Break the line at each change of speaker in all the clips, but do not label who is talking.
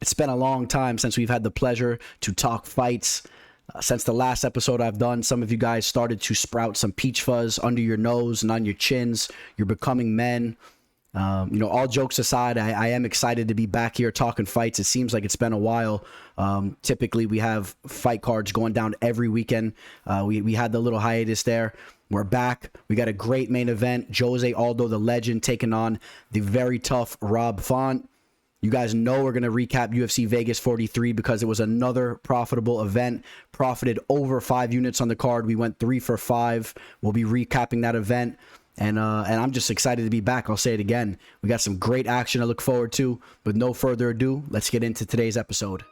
It's been a long time since we've had the pleasure to talk fights. Since the last episode I've done, some of you guys started to sprout some peach fuzz under your nose and on your chins. You're becoming men. All jokes aside, I am excited to be back here talking fights. It seems like it's been a while. Typically, we have fight cards going down every weekend. We had the little hiatus there. We're back. We got a great main event. José Aldo, the legend, taking on the very tough Rob Font. You guys know we're going to recap UFC Vegas 43 because it was another profitable event. Profited over 5 units on the card. We went 3 for 5. We'll be recapping that event. And I'm just excited to be back. I'll say it again. We got some great action to look forward to. With no further ado, let's get into today's episode.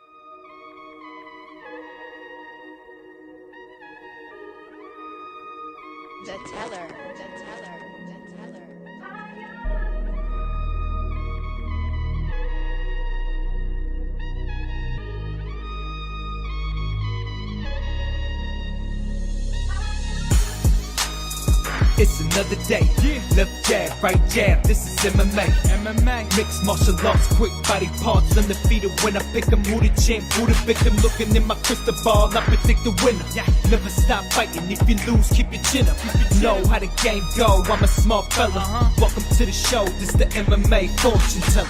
The teller, the teller, the teller.
It's another day. Left jab, right jab. This is MMA. Mixed martial arts, quick body parts, undefeated when I pick 'em. Who the champ, who the victim? Looking in my crystal ball, I predict the winner. Never stop fighting. If you lose, keep your chin up. Know how the game go. I'm a smart fella. Welcome to the show. This the MMA fortune teller.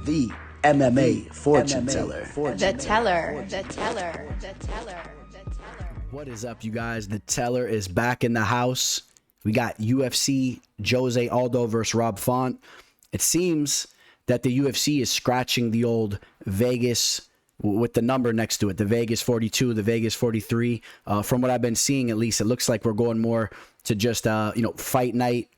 The MMA fortune teller.
The teller, the teller, the teller, the teller.
What is up, you guys? The teller is back in the house. We got UFC José Aldo versus Rob Font. It seems that the UFC is scratching the old Vegas with the number next to it, the Vegas 42, the Vegas 43. From what I've been seeing, at least, it looks like we're going more to just fight night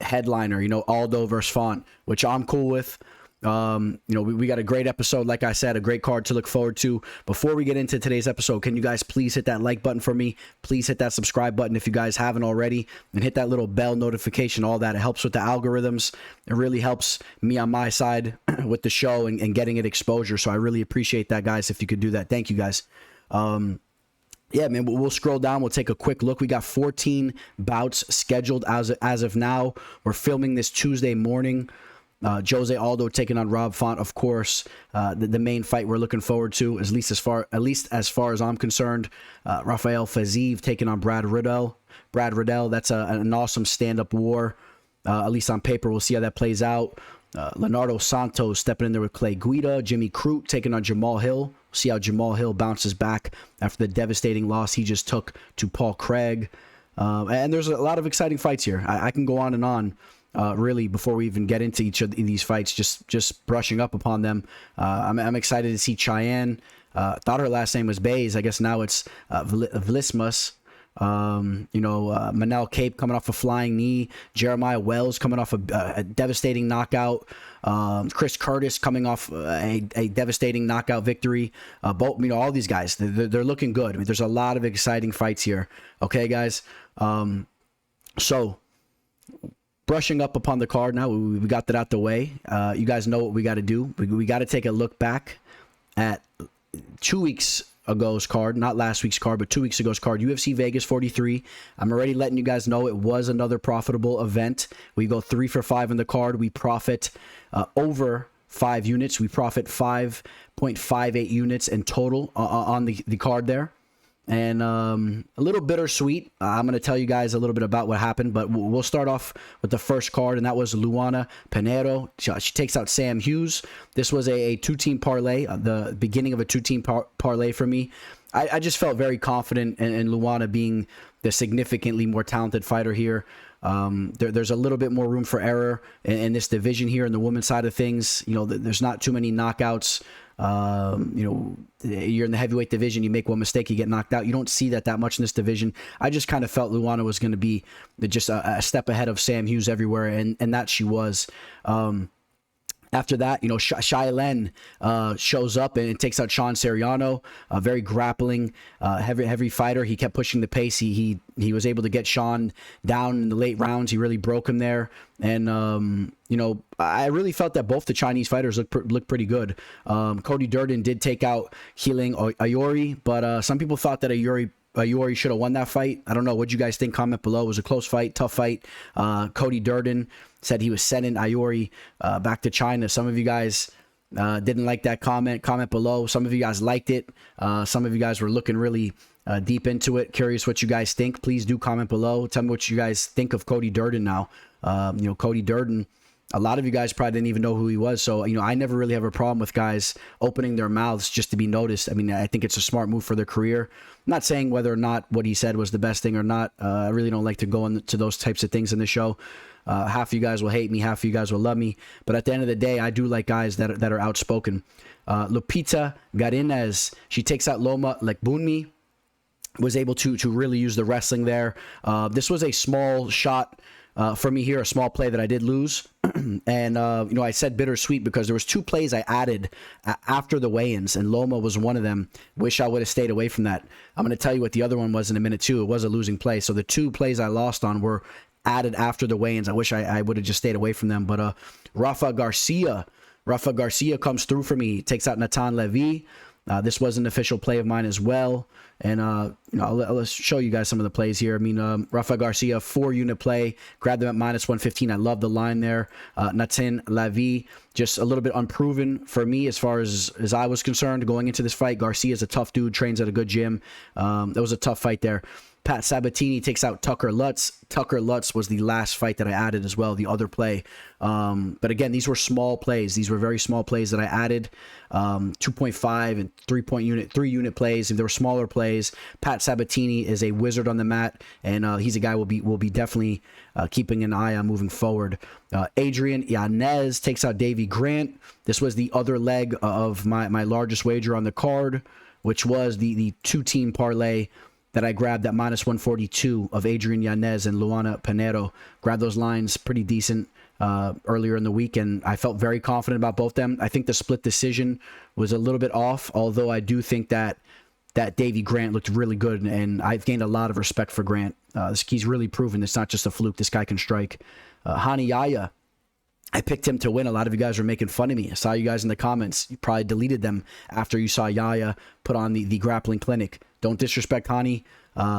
headliner. Aldo versus Font, which I'm cool with. We got a great episode, like I said, a great card to look forward to. Before we get into today's episode, can you guys please hit that like button for me? Please hit that subscribe button if you guys haven't already, and hit that little bell notification, all that. It helps with the algorithms. It really helps me on my side with the show and getting it exposure. So I really appreciate that, guys, if you could do that. Thank you, guys. Yeah, man, we'll scroll down. We'll take a quick look. We got 14 bouts scheduled as of now. We're filming this Tuesday morning. José Aldo taking on Rob Font, of course. The main fight we're looking forward to, at least as far as I'm concerned. Rafael Fiziev taking on Brad Riddell. That's an awesome stand-up war. At least on paper, we'll see how that plays out. Leonardo Santos stepping in there with Guida. Jimmy Crute taking on Jamahal. We'll see how Jamahal Hill bounces back after the devastating loss he just took to Paul Craig. And there's a lot of exciting fights here. I can go on and on. Really, before we even get into each of these fights, just brushing up upon them. I'm excited to see Cheyanne. Thought her last name was Bays. I guess now it's Vlismas. Manel Kape coming off a flying knee. Jeremiah Wells coming off a devastating knockout. Chris Curtis coming off a devastating knockout victory. All these guys, they're looking good. I mean, there's a lot of exciting fights here. Okay, guys. So brushing up upon the card now, we got that out the way. You guys know what we got to do. We got to take a look back at 2 weeks ago's card, not last week's card, but 2 weeks ago's card, UFC Vegas 43. I'm already letting you guys know it was another profitable event. We go 3 for 5 in the card. We profit over 5 units. We profit 5.58 units in total on the card there. And a little bittersweet. I'm going to tell you guys a little bit about what happened, but we'll start off with the first card, and that was Luana Pinheiro. She takes out Sam Hughes. This was a two-team parlay, the beginning of a two-team parlay for me. I just felt very confident in Luana being the significantly more talented fighter here. There's a little bit more room for error in this division here in the women's side of things. There's not too many knockouts. You're in the heavyweight division, you make one mistake, you get knocked out. You don't see that much in this division. I just kind of felt Luana was going to be just a step ahead of Sam Hughes everywhere, and that she was. After that, Cheyanne shows up and takes out Sean Seriano, a very grappling, heavy fighter. He kept pushing the pace. He was able to get Sean down in the late rounds. He really broke him there. And, I really felt that both the Chinese fighters looked pretty good. Cody Durden did take out Healing Ayori, but some people thought that Ayori Ayuri should have won that fight. I don't know. What you guys think? Comment below. It was a close fight, tough fight. Cody Durden said he was sending Ayuri back to China. Some of you guys didn't like that comment. Comment below. Some of you guys liked it. Some of you guys were looking really deep into it. Curious what you guys think. Please do comment below. Tell me what you guys think of Cody Durden now. Cody Durden, a lot of you guys probably didn't even know who he was. So, I never really have a problem with guys opening their mouths just to be noticed. I mean, I think it's a smart move for their career. I'm not saying whether or not what he said was the best thing or not. I really don't like to go into those types of things in the show. Half of you guys will hate me, half of you guys will love me. But at the end of the day, I do like guys that are outspoken. Lupita Garinez, she takes out Loma Lekbunmi. Was able to really use the wrestling there. This was a small shot for me here, a small play that I did lose. And, I said bittersweet because there was 2 plays I added after the weigh-ins, and Loma was one of them. Wish I would have stayed away from that. I'm going to tell you what the other one was in a minute, too. It was a losing play. So the 2 plays I lost on were added after the weigh-ins. I wish I would have just stayed away from them. But Rafa Garcia comes through for me. Takes out Natan Levy. This was an official play of mine as well. And, let's show you guys some of the plays here. I mean, Rafa Garcia, 4-unit play. Grabbed them at minus 115. I love the line there. Natan Levy, just a little bit unproven for me as far as I was concerned going into this fight. Garcia's a tough dude, trains at a good gym. That was a tough fight there. Pat Sabatini takes out Tucker Lutz. Tucker Lutz was the last fight that I added as well, the other play. But again, these were small plays. These were very small plays that I added. 2.5 and 3-unit plays. If there were smaller plays, Pat Sabatini is a wizard on the mat, and he's a guy we'll be definitely keeping an eye on moving forward. Adrian Yanez takes out Davey Grant. This was the other leg of my largest wager on the card, which was the 2-team parlay that I grabbed at minus 142 of Adrian Yanez and Luana Pinero. Grabbed those lines pretty decent earlier in the week, and I felt very confident about both them. I think the split decision was a little bit off, although I do think that Davey Grant looked really good, and I've gained a lot of respect for Grant. He's really proven it's not just a fluke. This guy can strike. Hani Yaya, I picked him to win. A lot of you guys were making fun of me. I saw you guys in the comments. You probably deleted them after you saw Yaya put on the grappling clinic. Don't disrespect Hani.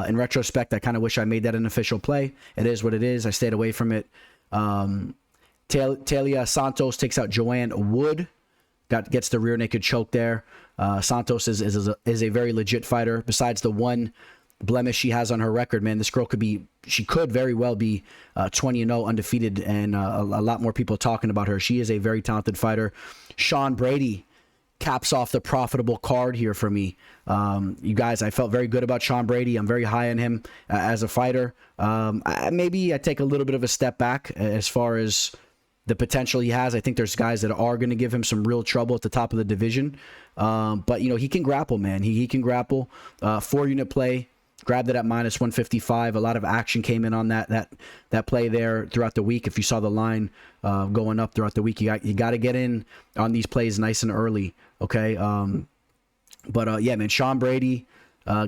In retrospect, I kind of wish I made that an official play. It is what it is. I stayed away from it. Talia Santos takes out Joanne Wood. Gets the rear naked choke there. Santos is a very legit fighter. Besides the one blemish she has on her record, man, this girl could very well be 20-0 undefeated, and a lot more people talking about her. She is a very talented fighter. Sean Brady caps off the profitable card here for me. You guys, I felt very good about Sean Brady. I'm very high on him as a fighter. Maybe I take a little bit of a step back as far as the potential he has. I think there's guys that are going to give him some real trouble at the top of the division. But, he can grapple, man. He can grapple. 4-unit play. Grabbed it at minus 155. A lot of action came in on that play there throughout the week. If you saw the line going up throughout the week, you got to get in on these plays nice and early. Okay. Yeah, man, Sean Brady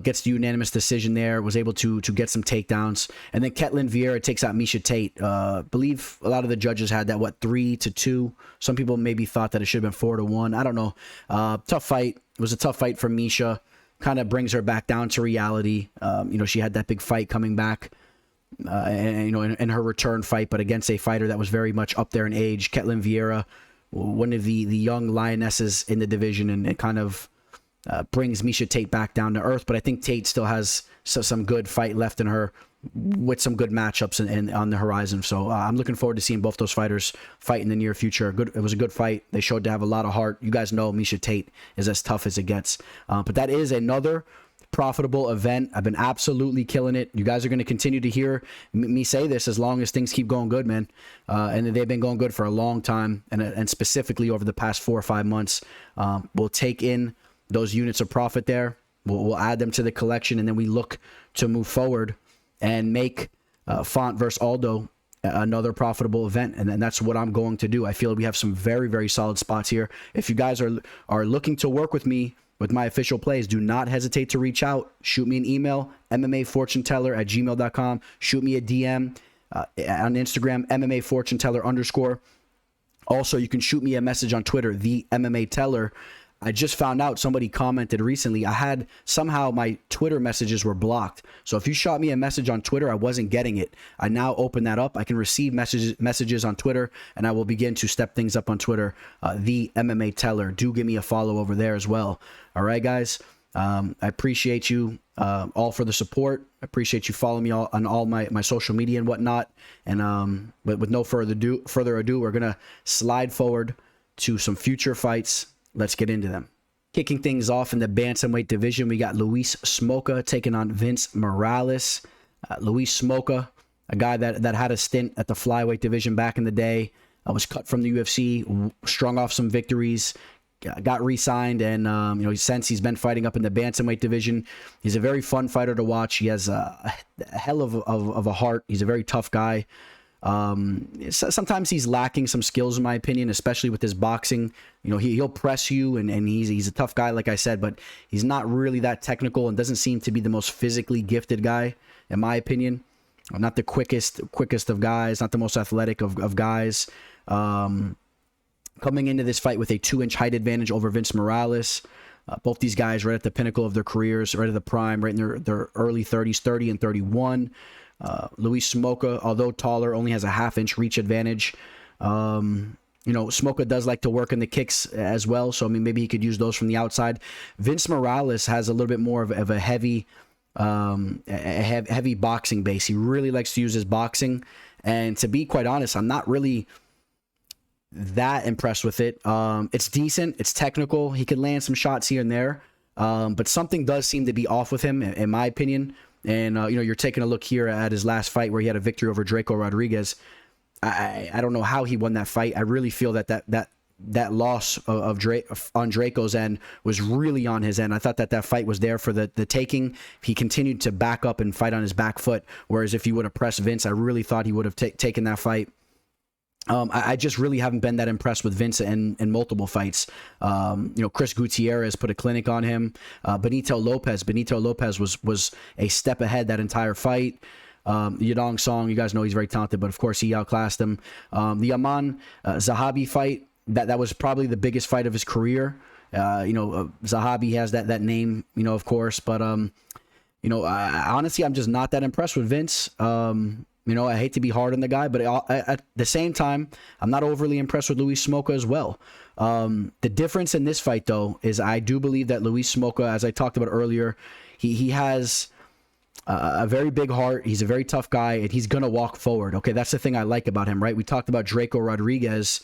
gets the unanimous decision there. Was able to get some takedowns, and then Ketlin Vieira takes out Miesha Tate. Believe a lot of the judges had that 3-2. Some people maybe thought that it should have been 4-1. I don't know. Tough fight. It was a tough fight for Miesha. Kind of brings her back down to reality. She had that big fight coming back, in her return fight, but against a fighter that was very much up there in age. Ketlin Vieira, one of the young lionesses in the division, and it kind of brings Miesha Tate back down to earth. But I think Tate still has some good fight left in her, with some good matchups on the horizon. So I'm looking forward to seeing both those fighters fight in the near future. It was a good fight. They showed to have a lot of heart. You guys know Miesha Tate is as tough as it gets. But that is another profitable event. I've been absolutely killing it. You guys are going to continue to hear me say this as long as things keep going good, man. And they've been going good for a long time, and specifically over the past 4 or 5 months. We'll take in those units of profit there. We'll add them to the collection, and then we look to move forward and make Font versus Aldo another profitable event. And that's what I'm going to do. I feel we have some very, very solid spots here. If you guys are looking to work with me with my official plays, do not hesitate to reach out. Shoot me an email, mmafortuneteller@gmail.com. Shoot me a DM on Instagram, mmafortuneteller_. Also, you can shoot me a message on Twitter, the MMA Teller. I just found out, somebody commented recently, I had somehow my Twitter messages were blocked. So if you shot me a message on Twitter, I wasn't getting it. I now open that up. I can receive messages on Twitter, and I will begin to step things up on Twitter. The MMA Teller. Do give me a follow over there as well. All right, guys. I appreciate you all for the support. I appreciate you following me on all my social media and whatnot. And but with no further ado, we're gonna slide forward to some future fights. Let's get into them. Kicking things off in the bantamweight division, we got Luis Smolka taking on Vince Morales. Luis Smolka, a guy that had a stint at the flyweight division back in the day, was cut from the UFC, strung off some victories, got re-signed, and since he's been fighting up in the bantamweight division. He's a very fun fighter to watch. He has a hell of a heart. He's a very tough guy. Sometimes he's lacking some skills, in my opinion, especially with his boxing. He'll press you, and he's a tough guy, like I said, but he's not really that technical and doesn't seem to be the most physically gifted guy, in my opinion. Not the quickest of guys, not the most athletic of guys. Coming into this fight with a 2-inch height advantage over Vince Morales. Both these guys right at the pinnacle of their careers, right at the prime, right in their early 30s, 30 and 31. Luis Smolka, although taller, only has a 1/2-inch reach advantage. Smolka does like to work in the kicks as well, so I mean maybe he could use those from the outside. Vince Morales has a little bit more of a heavy boxing base. He really likes to use his boxing, and to be quite honest, I'm not really that impressed with it. It's decent, it's technical, he could land some shots here and there, but something does seem to be off with him, in my opinion. And you're taking a look here at his last fight where he had a victory over Draco Rodriguez. I don't know how he won that fight. I really feel that loss on Draco's end was really on his end. I thought that fight was there for the taking. He continued to back up and fight on his back foot, whereas if he would have pressed Vince, I really thought he would have taken that fight. I just really haven't been that impressed with Vince in multiple fights. Chris Gutierrez put a clinic on him. Benito Lopez was a step ahead that entire fight. Yadong Song, you guys know he's very talented, but of course he outclassed him. The Aman Zahabi fight, that was probably the biggest fight of his career. Zahabi has that name, of course, but honestly, I'm just not that impressed with Vince. I hate to be hard on the guy, but at the same time, I'm not overly impressed with Luis Smolka as well. The difference in this fight, though, is I do believe that Luis Smolka, as I talked about earlier, he has a very big heart. He's a very tough guy, and he's going to walk forward. Okay, that's the thing I like about him, right? We talked about Draco Rodriguez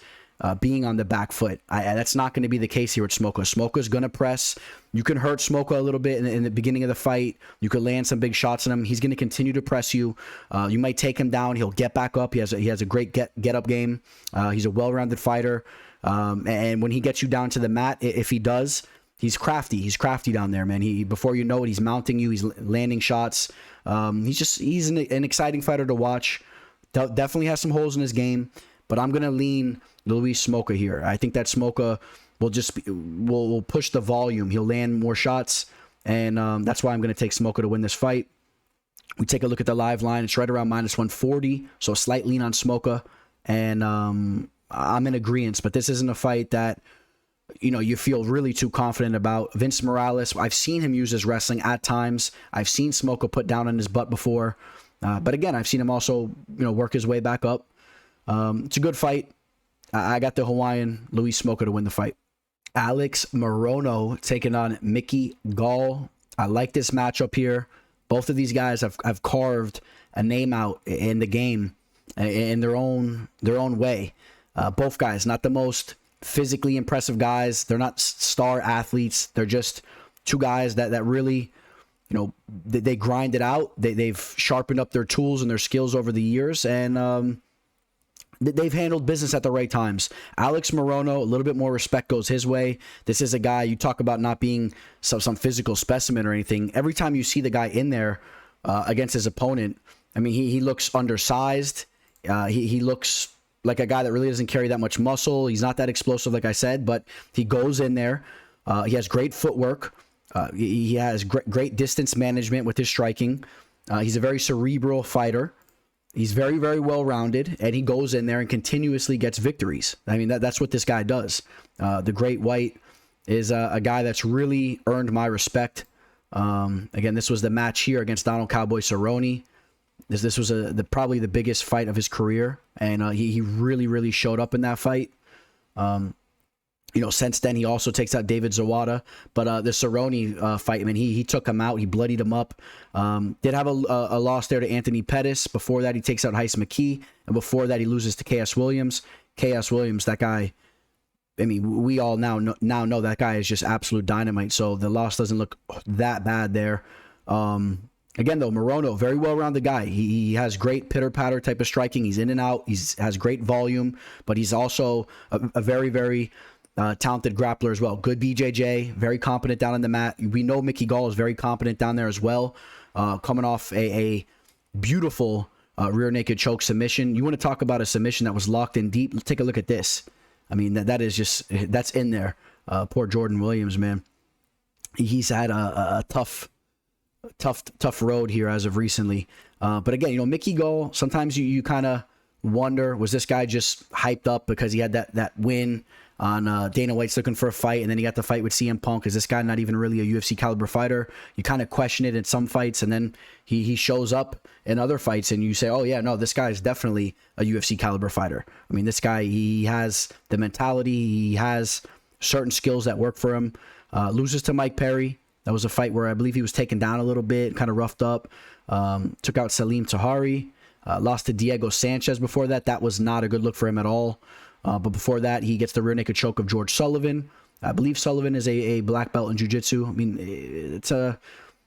being on the back foot. That's not going to be the case here with Smolka. Smolka's going to press. You can hurt Smolka a little bit in the beginning of the fight. You could land some big shots on him. He's going to continue to press you. You might take him down. He'll get back up. He has a great get up game. He's a well-rounded fighter. And when he gets you down to the mat, if he does, he's crafty. He's crafty down there, man. Before you know it, he's mounting you. He's landing shots. He's an exciting fighter to watch. Definitely has some holes in his game, but I'm going to lean Luis Smolka here. I think that Smolka will push the volume. He'll land more shots, and that's why I'm going to take Smolka to win this fight. We take a look at the live line. It's right around -140, so a slight lean on Smolka, and I'm in agreement. But this isn't a fight that you feel really too confident about. Vince Morales, I've seen him use his wrestling at times. I've seen Smolka put down on his butt before, but again, I've seen him also work his way back up. It's a good fight. I got the Hawaiian Luis Smolka to win the fight. Alex Morono taking on Maki Gall. I like this matchup here. Both of these guys have carved a name out in the game in their own way. Both guys, not the most physically impressive guys. They're not star athletes. They're just two guys that really, they grind it out. They've sharpened up their tools and their skills over the years, and they've handled business at the right times. Alex Morono, a little bit more respect goes his way. This is a guy, you talk about not being some physical specimen or anything. Every time you see the guy in there against his opponent, I mean, he looks undersized. He looks like a guy that really doesn't carry that much muscle. He's not that explosive, like I said, but he goes in there. He has great footwork. He has great distance management with his striking. He's a very cerebral fighter. He's very, very well-rounded, and he goes in there and continuously gets victories. I mean, that's what this guy does. The great white is a guy that's really earned my respect. Again, this was the match here against Donald Cowboy Cerrone. This was probably the biggest fight of his career, and he really showed up in that fight. Since then he also takes out David Zawada, but the Cerrone fight, I mean, he took him out, he bloodied him up. Did have a loss there to Anthony Pettis. Before that, he takes out Heis Maki, and before that, he loses to KS Williams. KS Williams, that guy, I mean, we all now know that guy is just absolute dynamite. So the loss doesn't look that bad there. Again, though, Morono, very well-rounded guy. He has great pitter-patter type of striking. He's in and out. Has great volume, but he's also a very talented grappler as well. Good BJJ, very competent down on the mat. We know Mickey Gall is very competent down there as well. Coming off a beautiful rear naked choke submission. You want to talk about a submission that was locked in deep? Take a look at this. I mean, that's in there. Poor Jordan Williams, man. He's had a tough road here as of recently. But again, Mickey Gall, sometimes you kind of wonder, was this guy just hyped up because he had that win on Dana White's looking for a fight, and then he got the fight with CM Punk? Is this guy not even really a UFC caliber fighter? You kind of question it in some fights, and then he shows up in other fights, and you say, oh yeah, no, this guy is definitely a UFC caliber fighter. I mean, this guy, he has the mentality, he has certain skills that work for him. Loses to Mike Perry. That was a fight where I believe he was taken down a little bit, kind of roughed up. Took out Salim Tahari. Lost to Diego Sanchez before that. That was not a good look for him at all. But before that, he gets the rear naked choke of George Sullivan. I believe Sullivan is a black belt in jiu-jitsu. I mean,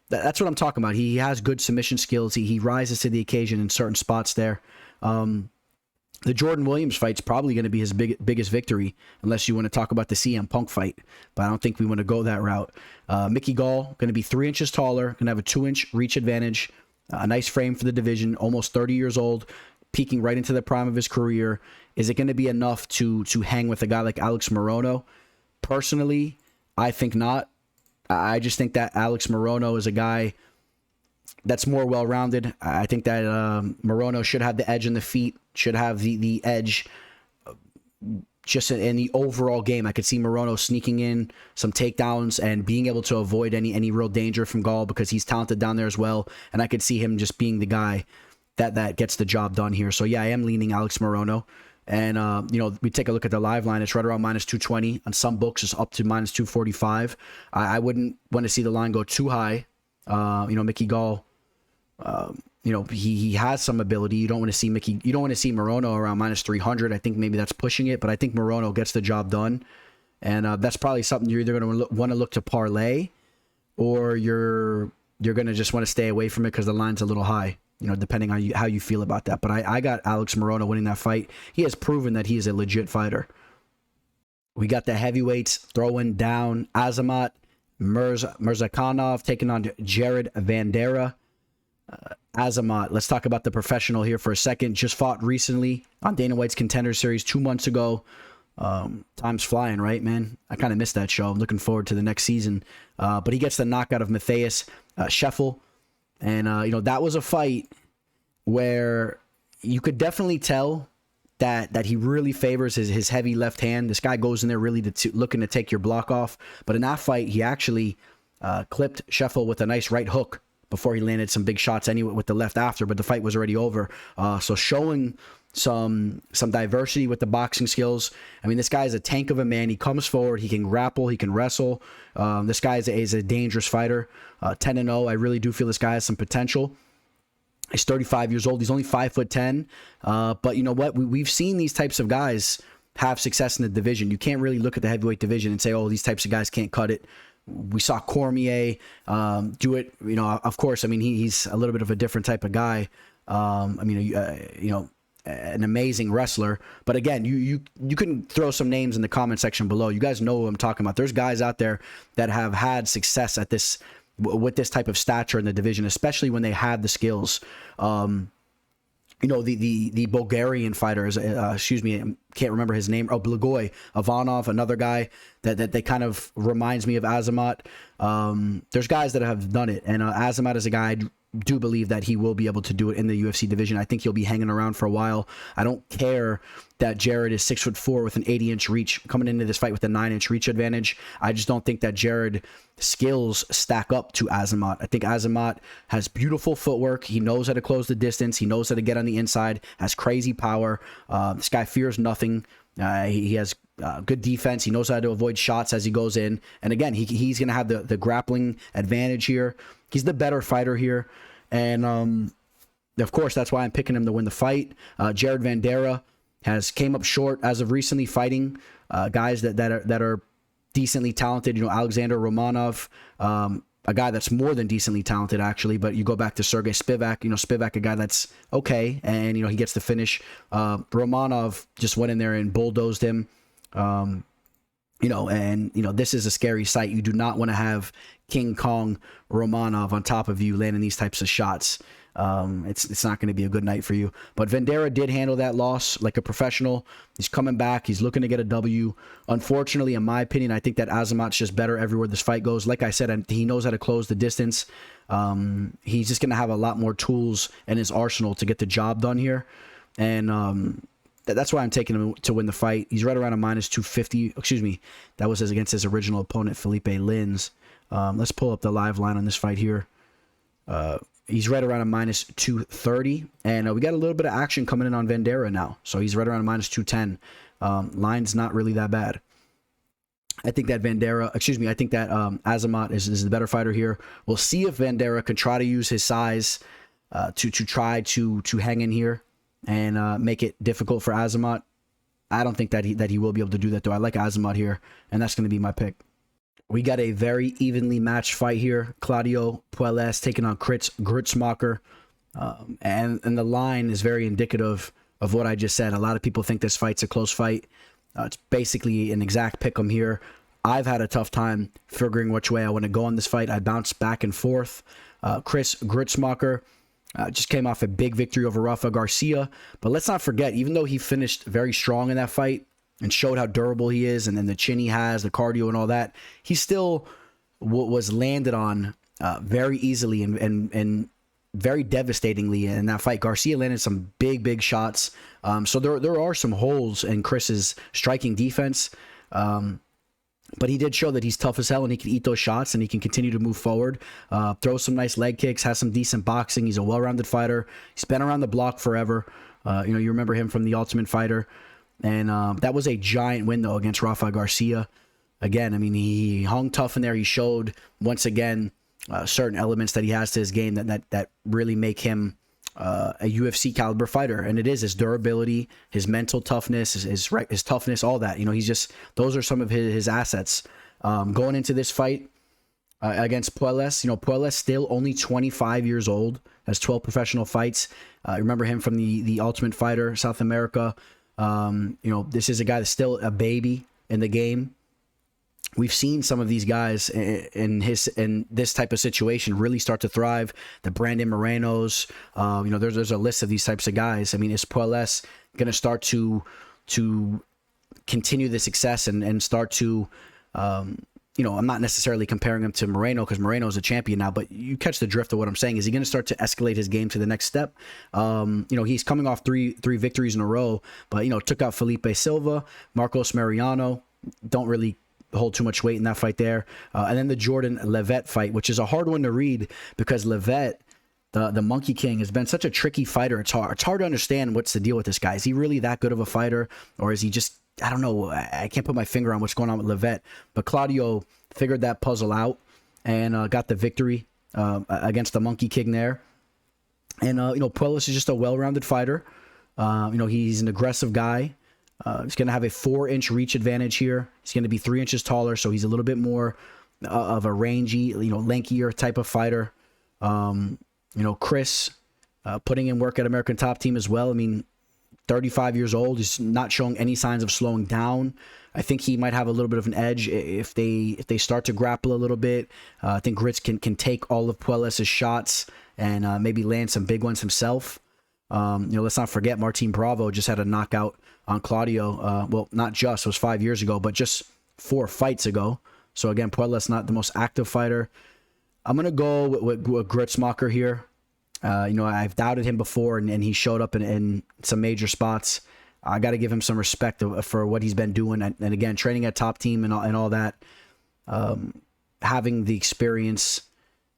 that's what I'm talking about. He has good submission skills. He rises to the occasion in certain spots there. The Jordan Williams fight's probably going to be his biggest victory, unless you want to talk about the CM Punk fight. But I don't think we want to go that route. Mickey Gall, going to be 3 inches taller, going to have a 2-inch reach advantage. A nice frame for the division, almost 30 years old, peaking right into the prime of his career. Is it going to be enough to hang with a guy like Alex Morono? Personally, I think not. I just think that Alex Morono is a guy that's more well-rounded. I think that Morono should have the edge in the feet, should have the edge just in the overall game. I could see Morono sneaking in some takedowns and being able to avoid any real danger from Gall, because he's talented down there as well. And I could see him just being the guy that gets the job done here. So yeah, I am leaning Alex Morono. And, we take a look at the live line. It's right around minus 220. On some books, it's up to minus 245. I wouldn't want to see the line go too high. Mickey Gall, he has some ability. You don't want to see Morono around minus 300. I think maybe that's pushing it, but I think Morono gets the job done. And that's probably something you're either going to want to look to parlay, or you're going to just want to stay away from it because the line's a little high. Depending on how you feel about that. But I got Alex Morono winning that fight. He has proven that he is a legit fighter. We got the heavyweights throwing down Azamat Murzakanov taking on Jared Vanderaa. Azamat, let's talk about the professional here for a second. Just fought recently on Dana White's Contender Series 2 months ago. Time's flying, right, man? I kind of missed that show. I'm looking forward to the next season. But he gets the knockout of Matthias Scheffel. And, that was a fight where you could definitely tell that he really favors his heavy left hand. This guy goes in there really looking to take your block off. But in that fight, he actually clipped Scheffel with a nice right hook before he landed some big shots anyway with the left after. But the fight was already over. So showing some diversity with the boxing skills. I mean, this guy is a tank of a man. He comes forward. He can grapple. He can wrestle. This guy is a dangerous fighter. 10-0. I really do feel this guy has some potential. He's 35 years old. He's only 5'10". But you know what? We've seen these types of guys have success in the division. You can't really look at the heavyweight division and say, oh, these types of guys can't cut it. We saw Cormier do it. Of course, I mean, he's a little bit of a different type of guy. An amazing wrestler. But again, you can throw some names in the comment section below. You guys know what I'm talking about. There's guys out there that have had success at this with this type of stature in the division, especially when they have the skills. The Bulgarian fighter is, I can't remember his name. Oh, Blagoy Ivanov, another guy that they kind of reminds me of Azamat. There's guys that have done it, and Azamat is a guy I do believe that he will be able to do it in the UFC division. I think he'll be hanging around for a while. I don't care that Jared is 6'4" with an 80-inch reach, coming into this fight with a 9-inch reach advantage. I just don't think that Jared skills stack up to Azamat. I think Azamat has beautiful footwork. He knows how to close the distance. He knows how to get on the inside, has crazy power. This guy fears nothing. He has good defense. He knows how to avoid shots as he goes in. And again, he's going to have the grappling advantage here. He's the better fighter here. And of course, that's why I'm picking him to win the fight. Jared Vanderaa has came up short as of recently, fighting guys that are decently talented. You know, Alexander Romanov, a guy that's more than decently talented, actually. But you go back to Sergey Spivak, you know, Spivak, a guy that's okay, and, you know, he gets the finish. Romanov just went in there and bulldozed him. You know, and, you know, this is a scary sight. You do not want to have King Kong Romanov on top of you landing these types of shots. It's not going to be a good night for you. But Vanderaa did handle that loss like a professional. He's coming back. He's looking to get a W. Unfortunately, in my opinion, I think that Azamat's just better everywhere this fight goes. Like I said, he knows how to close the distance. He's just going to have a lot more tools in his arsenal to get the job done here. And that's why I'm taking him to win the fight. He's right around a minus 250. Excuse me. That was against his original opponent, Felipe Lins. Let's pull up the live line on this fight here. He's right around a minus 230. And we got a little bit of action coming in on Vanderaa now. So he's right around a minus 210. Line's not really that bad. I think that Azamat is the better fighter here. We'll see if Vanderaa can try to use his size to try to hang in here and make it difficult for Azamat. I don't think that he will be able to do that, though. I like Azamat here, and that's going to be my pick. We got a very evenly matched fight here. Claudio Puelles taking on Grutzmacher. And the line is very indicative of what I just said. A lot of people think this fight's a close fight. It's basically an exact pick 'em here. I've had a tough time figuring which way I want to go on this fight. I bounce back and forth. Chris Grutzmacher just came off a big victory over Rafa Garcia. But let's not forget, even though he finished very strong in that fight and showed how durable he is, and then the chin he has, the cardio and all that, he still was landed on very easily and very devastatingly in that fight. Garcia landed some big shots. So there are some holes in Chris's striking defense. But he did show that he's tough as hell and he can eat those shots and he can continue to move forward. Throw some nice leg kicks, has some decent boxing. He's a well-rounded fighter. He's been around the block forever. You know, you remember him from The Ultimate Fighter. And that was a giant win, though, against Rafa Garcia. Again, I mean, he hung tough in there. He showed, once again, certain elements that he has to his game that really make him a UFC caliber fighter. And it is his durability, his mental toughness, his toughness, all that. You know, he's just, those are some of his assets. Going into this fight against Puelles, you know, Puelles still only 25 years old, has 12 professional fights. Remember him from the Ultimate Fighter, South America. You know, this is a guy that's still a baby in the game. We've seen some of these guys in this type of situation really start to thrive. The Brandon Morenos, you know, there's a list of these types of guys. I mean, is Puelles going to start to continue the success and start to, you know, I'm not necessarily comparing him to Moreno because Moreno is a champion now, but you catch the drift of what I'm saying. Is he going to start to escalate his game to the next step? You know, he's coming off three victories in a row, but, you know, took out Felipe Silva, Marcos Mariano. Don't really hold too much weight in that fight there. And then the Jordan Levet fight, which is a hard one to read because Levet, the Monkey King, has been such a tricky fighter. It's hard to understand what's the deal with this guy. Is he really that good of a fighter, or is he just, I don't know. I can't put my finger on what's going on with Levet, but Claudio figured that puzzle out and got the victory against the Monkey King there. And, you know, Puelles is just a well-rounded fighter. You know, he's an aggressive guy. He's going to have a 4-inch reach advantage here. He's going to be 3 inches taller, so he's a little bit more of a rangy, you know, lankier type of fighter. You know, Chris putting in work at American Top Team as well. I mean, 35 years old. He's not showing any signs of slowing down. I think he might have a little bit of an edge if they start to grapple a little bit. I think Grits can take all of Puelles' shots and maybe land some big ones himself. You know, let's not forget Martin Bravo just had a knockout on Claudio. Well, not just, it was 5 years ago, but just 4 fights ago. So again, Puelles not the most active fighter. I'm going to go with Grutzmacher here. You know, I've doubted him before, and he showed up in some major spots. I got to give him some respect for what he's been doing. And again, training at top team and all that, having the experience.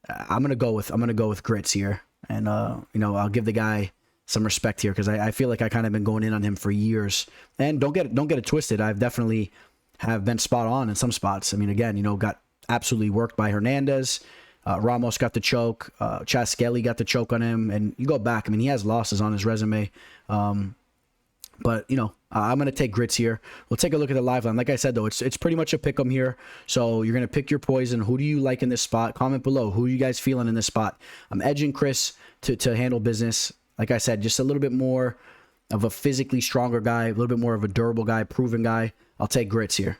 I'm gonna go with Grits here, and you know, I'll give the guy some respect here because I feel like I kind of been going in on him for years. And don't get it twisted. I've definitely have been spot on in some spots. I mean, again, you know, got absolutely worked by Hernandez. Ramos got the choke. Chas Skelly got the choke on him. And you go back, I mean, he has losses on his resume. But, you know, I'm going to take Grits here. We'll take a look at the live line. Like I said, though, it's pretty much a pick 'em here. So you're going to pick your poison. Who do you like in this spot? Comment below. Who are you guys feeling in this spot? I'm edging Chris to handle business. Like I said, just a little bit more of a physically stronger guy, a little bit more of a durable guy, proven guy. I'll take Grits here.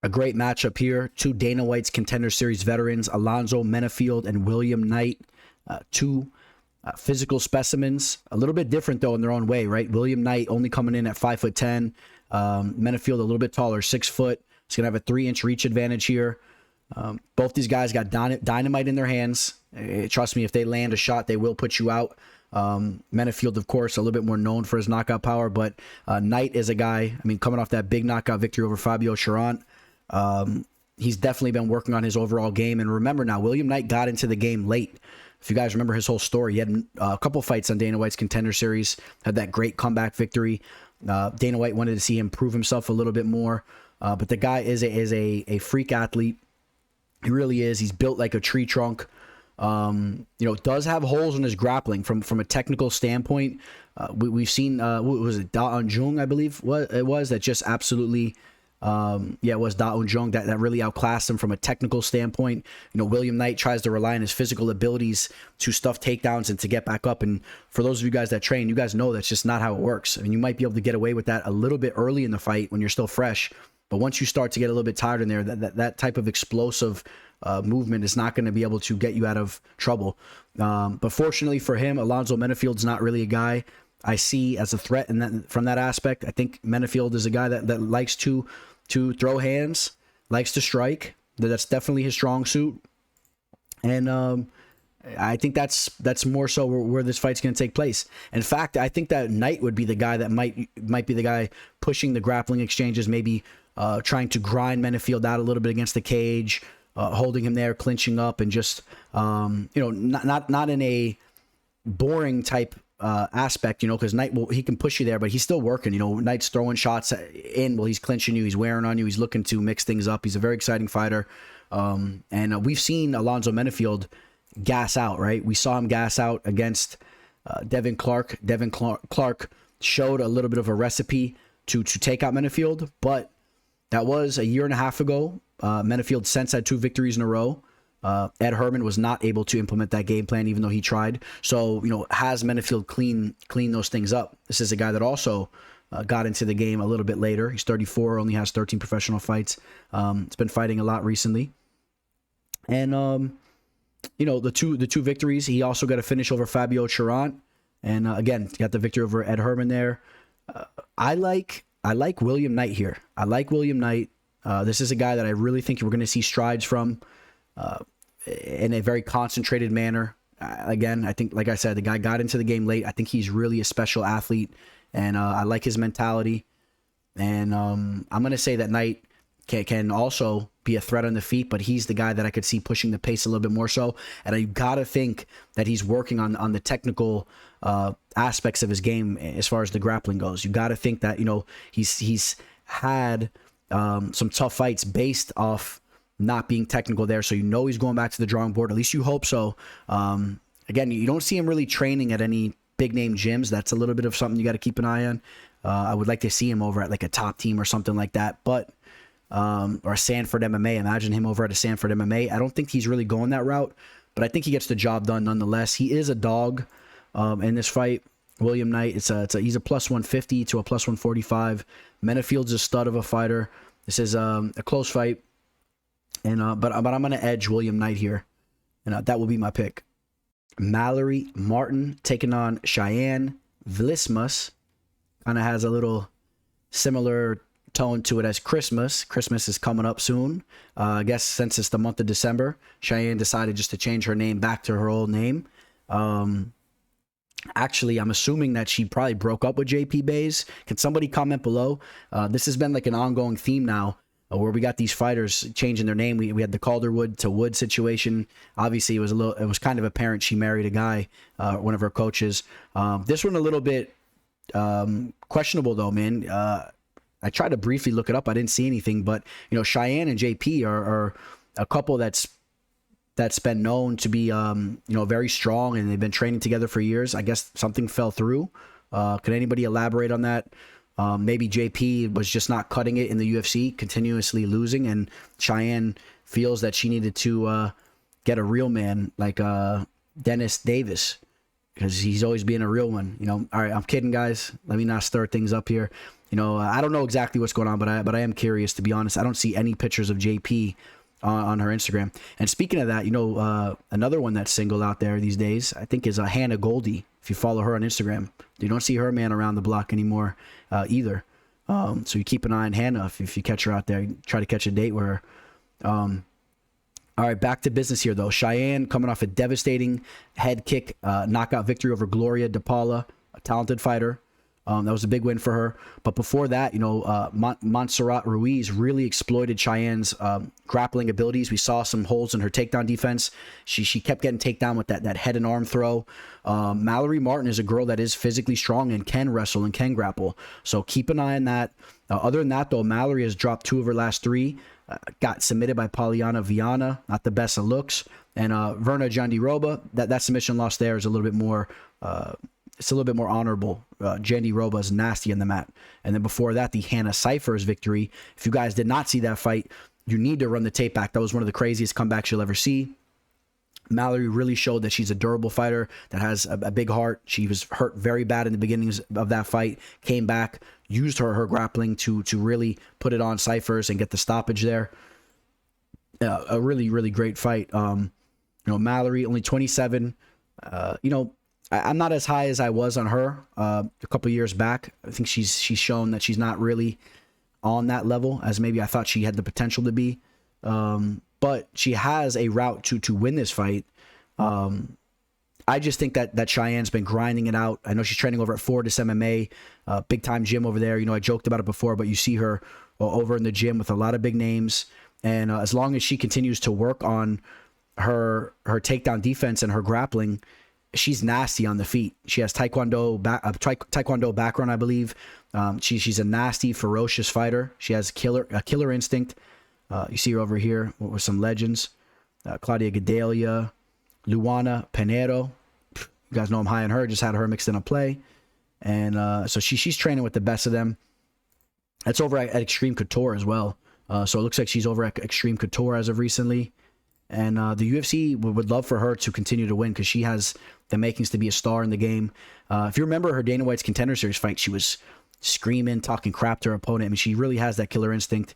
A great matchup here. Two Dana White's Contender Series veterans, Alonzo, Menifield, and William Knight. Two physical specimens. A little bit different, though, in their own way, right? William Knight only coming in at 5'10". Menifield a little bit taller, 6 foot. He's going to have a 3-inch reach advantage here. Both these guys got dynamite in their hands. Trust me, if they land a shot, they will put you out. Menifield, of course, a little bit more known for his knockout power, but Knight is a guy, I mean, coming off that big knockout victory over Fabio Cherant, he's definitely been working on his overall game. And remember now, William Knight got into the game late. If you guys remember his whole story, he had a couple fights on Dana White's Contender Series, had that great comeback victory. Dana White wanted to see him prove himself a little bit more, but the guy is a freak athlete. He really is. He's built like a tree trunk. You know, does have holes in his grappling from a technical standpoint. We've seen, what was it, Da Un Jung, I believe it was, that just absolutely, it was Da Un Jung that really outclassed him from a technical standpoint. You know, William Knight tries to rely on his physical abilities to stuff takedowns and to get back up. And for those of you guys that train, you guys know that's just not how it works. I mean, you might be able to get away with that a little bit early in the fight when you're still fresh. But once you start to get a little bit tired in there, that type of explosive movement is not going to be able to get you out of trouble. But fortunately for him, Alonzo Menifield's not really a guy I see as a threat from that aspect. I think Menifield is a guy that likes to throw hands, likes to strike. That's definitely his strong suit. And I think that's more so where this fight's going to take place. In fact, I think that Knight would be the guy that might be the guy pushing the grappling exchanges, maybe trying to grind Menifield out a little bit against the cage, holding him there, clinching up, and just you know, not in a boring type aspect, you know, because Knight he can push you there, but he's still working. You know, Knight's throwing shots in while he's clinching you, he's wearing on you, he's looking to mix things up. He's a very exciting fighter, and we've seen Alonzo Menifield gas out, right? We saw him gas out against Devin Clark. Devin Clark showed a little bit of a recipe to take out Menifield, but that was a year and a half ago. Menifield since had 2 victories in a row. Ed Herman was not able to implement that game plan, even though he tried. So, you know, has Menifield clean those things up? This is a guy that also got into the game a little bit later. He's 34, only has 13 professional fights. He's been fighting a lot recently. And, you know, the two victories, he also got a finish over Fabio Cherant. And, again, got the victory over Ed Herman there. I like William Knight here. I like William Knight. This is a guy that I really think we're going to see strides from in a very concentrated manner. Again, I think, like I said, the guy got into the game late. I think he's really a special athlete, and I like his mentality. And I'm going to say that Knight can also be a threat on the feet, but he's the guy that I could see pushing the pace a little bit more so. And I got to think that he's working on the technical aspects of his game as far as the grappling goes. You got to think that, you know, he's had some tough fights based off not being technical there, so you know he's going back to the drawing board. At least you hope so. Again, you don't see him really training at any big name gyms. That's a little bit of something you got to keep an eye on. I would like to see him over at like a top team or something like that, but or a Sanford MMA. Imagine him over at a Sanford MMA. I don't think he's really going that route, but I think he gets the job done nonetheless. He is a dog in this fight. William Knight, he's a plus 150 to a plus 145. Menifield's a stud of a fighter. This is a close fight, and but I'm going to edge William Knight here, and that will be my pick. Mallory Martin taking on Cheyanne. Vlismas kind of has a little similar tone to it as Christmas. Christmas is coming up soon. I guess since it's the month of December, Cheyanne decided just to change her name back to her old name. Actually, I'm assuming that she probably broke up with JP Bays. Can somebody comment below? This has been like an ongoing theme now, where we got these fighters changing their name. We had the Calderwood to Wood situation. Obviously, it was kind of apparent she married a guy, one of her coaches. This one a little bit questionable though, man. I tried to briefly look it up. I didn't see anything, but Cheyanne and JP are a couple that's been known to be very strong, and they've been training together for years. I guess something fell through. Could anybody elaborate on that? Maybe JP was just not cutting it in the UFC, continuously losing, and Cheyanne feels that she needed to get a real man like Dennis Davis, because he's always being a real one. All right, I'm kidding, guys. Let me not stir things up here. I don't know exactly what's going on, but I am curious, to be honest. I don't see any pictures of JP on her Instagram. And speaking of that, another one that's single out there these days, I think, is Hannah Goldie. If you follow her on Instagram, you don't see her man around the block anymore either. So you keep an eye on Hannah if you catch her out there. Try to catch a date with her. All right, back to business here, though. Cheyanne coming off a devastating head kick knockout victory over Gloria DePaula, a talented fighter. That was a big win for her. But before that, Montserrat Ruiz really exploited Cheyanne's grappling abilities. We saw some holes in her takedown defense. She kept getting takedown with that head and arm throw. Mallory Martin is a girl that is physically strong and can wrestle and can grapple. So keep an eye on that. Other than that, though, Mallory has dropped 2 of her last 3. Got submitted by Poliana Viana. Not the best of looks. And Verna Jandiroba, that submission loss there is a little bit more... it's a little bit more honorable. Jandiroba is nasty on the mat. And then before that, the Hannah Cifers victory. If you guys did not see that fight, you need to run the tape back. That was one of the craziest comebacks you'll ever see. Mallory really showed that she's a durable fighter that has a big heart. She was hurt very bad in the beginnings of that fight, came back, used her grappling to really put it on Cifers and get the stoppage there. A really, really great fight. Mallory, only 27. I'm not as high as I was on her a couple years back. I think she's shown that she's not really on that level as maybe I thought she had the potential to be. But she has a route to win this fight. I just think that Cheyenne's been grinding it out. I know she's training over at Fortis MMA, big time gym over there. I joked about it before, but you see her over in the gym with a lot of big names. And as long as she continues to work on her takedown defense and her grappling, she's nasty on the feet. She has taekwondo background, I believe. She's a nasty, ferocious fighter. She has a killer instinct. You see her over here with some legends. Claudia Gadelia, Luana Pinheiro. You guys know I'm high on her. Just had her mixed in a play. And so she's training with the best of them. That's over at Extreme Couture as well. So it looks like she's over at Extreme Couture as of recently. And the UFC would love for her to continue to win because she has the makings to be a star in the game. If you remember her Dana White's Contender Series fight, she was screaming, talking crap to her opponent. I mean, she really has that killer instinct.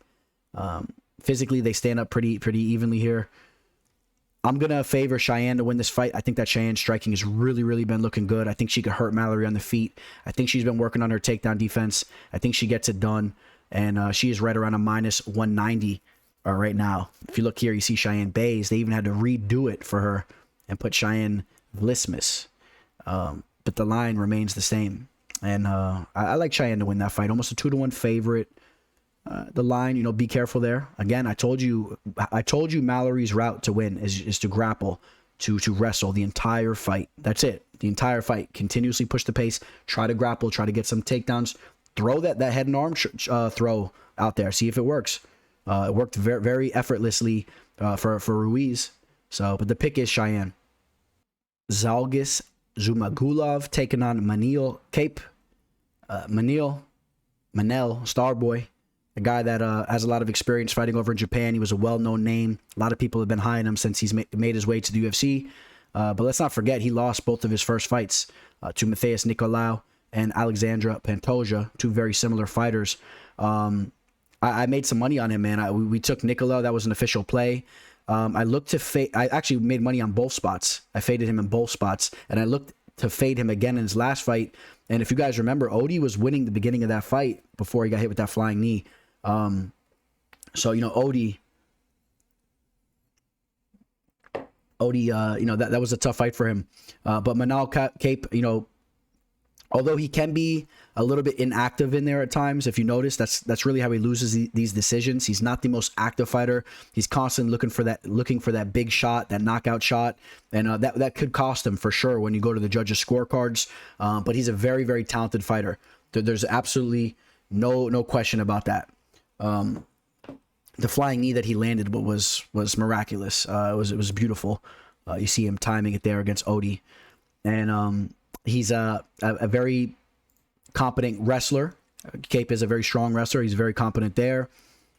Physically, they stand up pretty evenly here. I'm going to favor Cheyanne to win this fight. I think that Cheyanne's striking has really, really been looking good. I think she could hurt Mallory on the feet. I think she's been working on her takedown defense. I think she gets it done. And she is right around a minus 190 right now. If you look here, you see Cheyanne Bays. They even had to redo it for her and put Cheyanne Vlismas. But the line remains the same. And I like Cheyanne to win that fight. Almost a 2-1 favorite. The line, be careful there. Again, I told you Mallory's route to win is to grapple, to wrestle the entire fight. That's it. The entire fight. Continuously push the pace, try to grapple, try to get some takedowns, throw that head and arm throw out there. See if it works. It worked very, very effortlessly for Ruiz. So, but the pick is Cheyanne. Zhalgas Zhumagulov taking on Manel Kape. Manel, Starboy. A guy that has a lot of experience fighting over in Japan. He was a well-known name. A lot of people have been high on him since he's made his way to the UFC. But let's not forget, he lost both of his first fights to Matheus Nicolau and Alexandra Pantoja, two very similar fighters. I made some money on him, man. We took Nicolau. That was an official play. I looked to fade. I actually made money on both spots. I faded him in both spots, and I looked to fade him again in his last fight. And if you guys remember, Odie was winning the beginning of that fight before he got hit with that flying knee. So Odie, that was a tough fight for him. But Manel Kape, although he can be a little bit inactive in there at times, if you notice, that's really how he loses these decisions. He's not the most active fighter. He's constantly looking for that big shot, that knockout shot, and that could cost him for sure when you go to the judges' scorecards. But he's a very, very talented fighter. There's absolutely no question about that. The flying knee that he landed was miraculous. It was beautiful. You see him timing it there against Odi, and he's a very competent wrestler. Kape is a very strong wrestler. He's very competent there.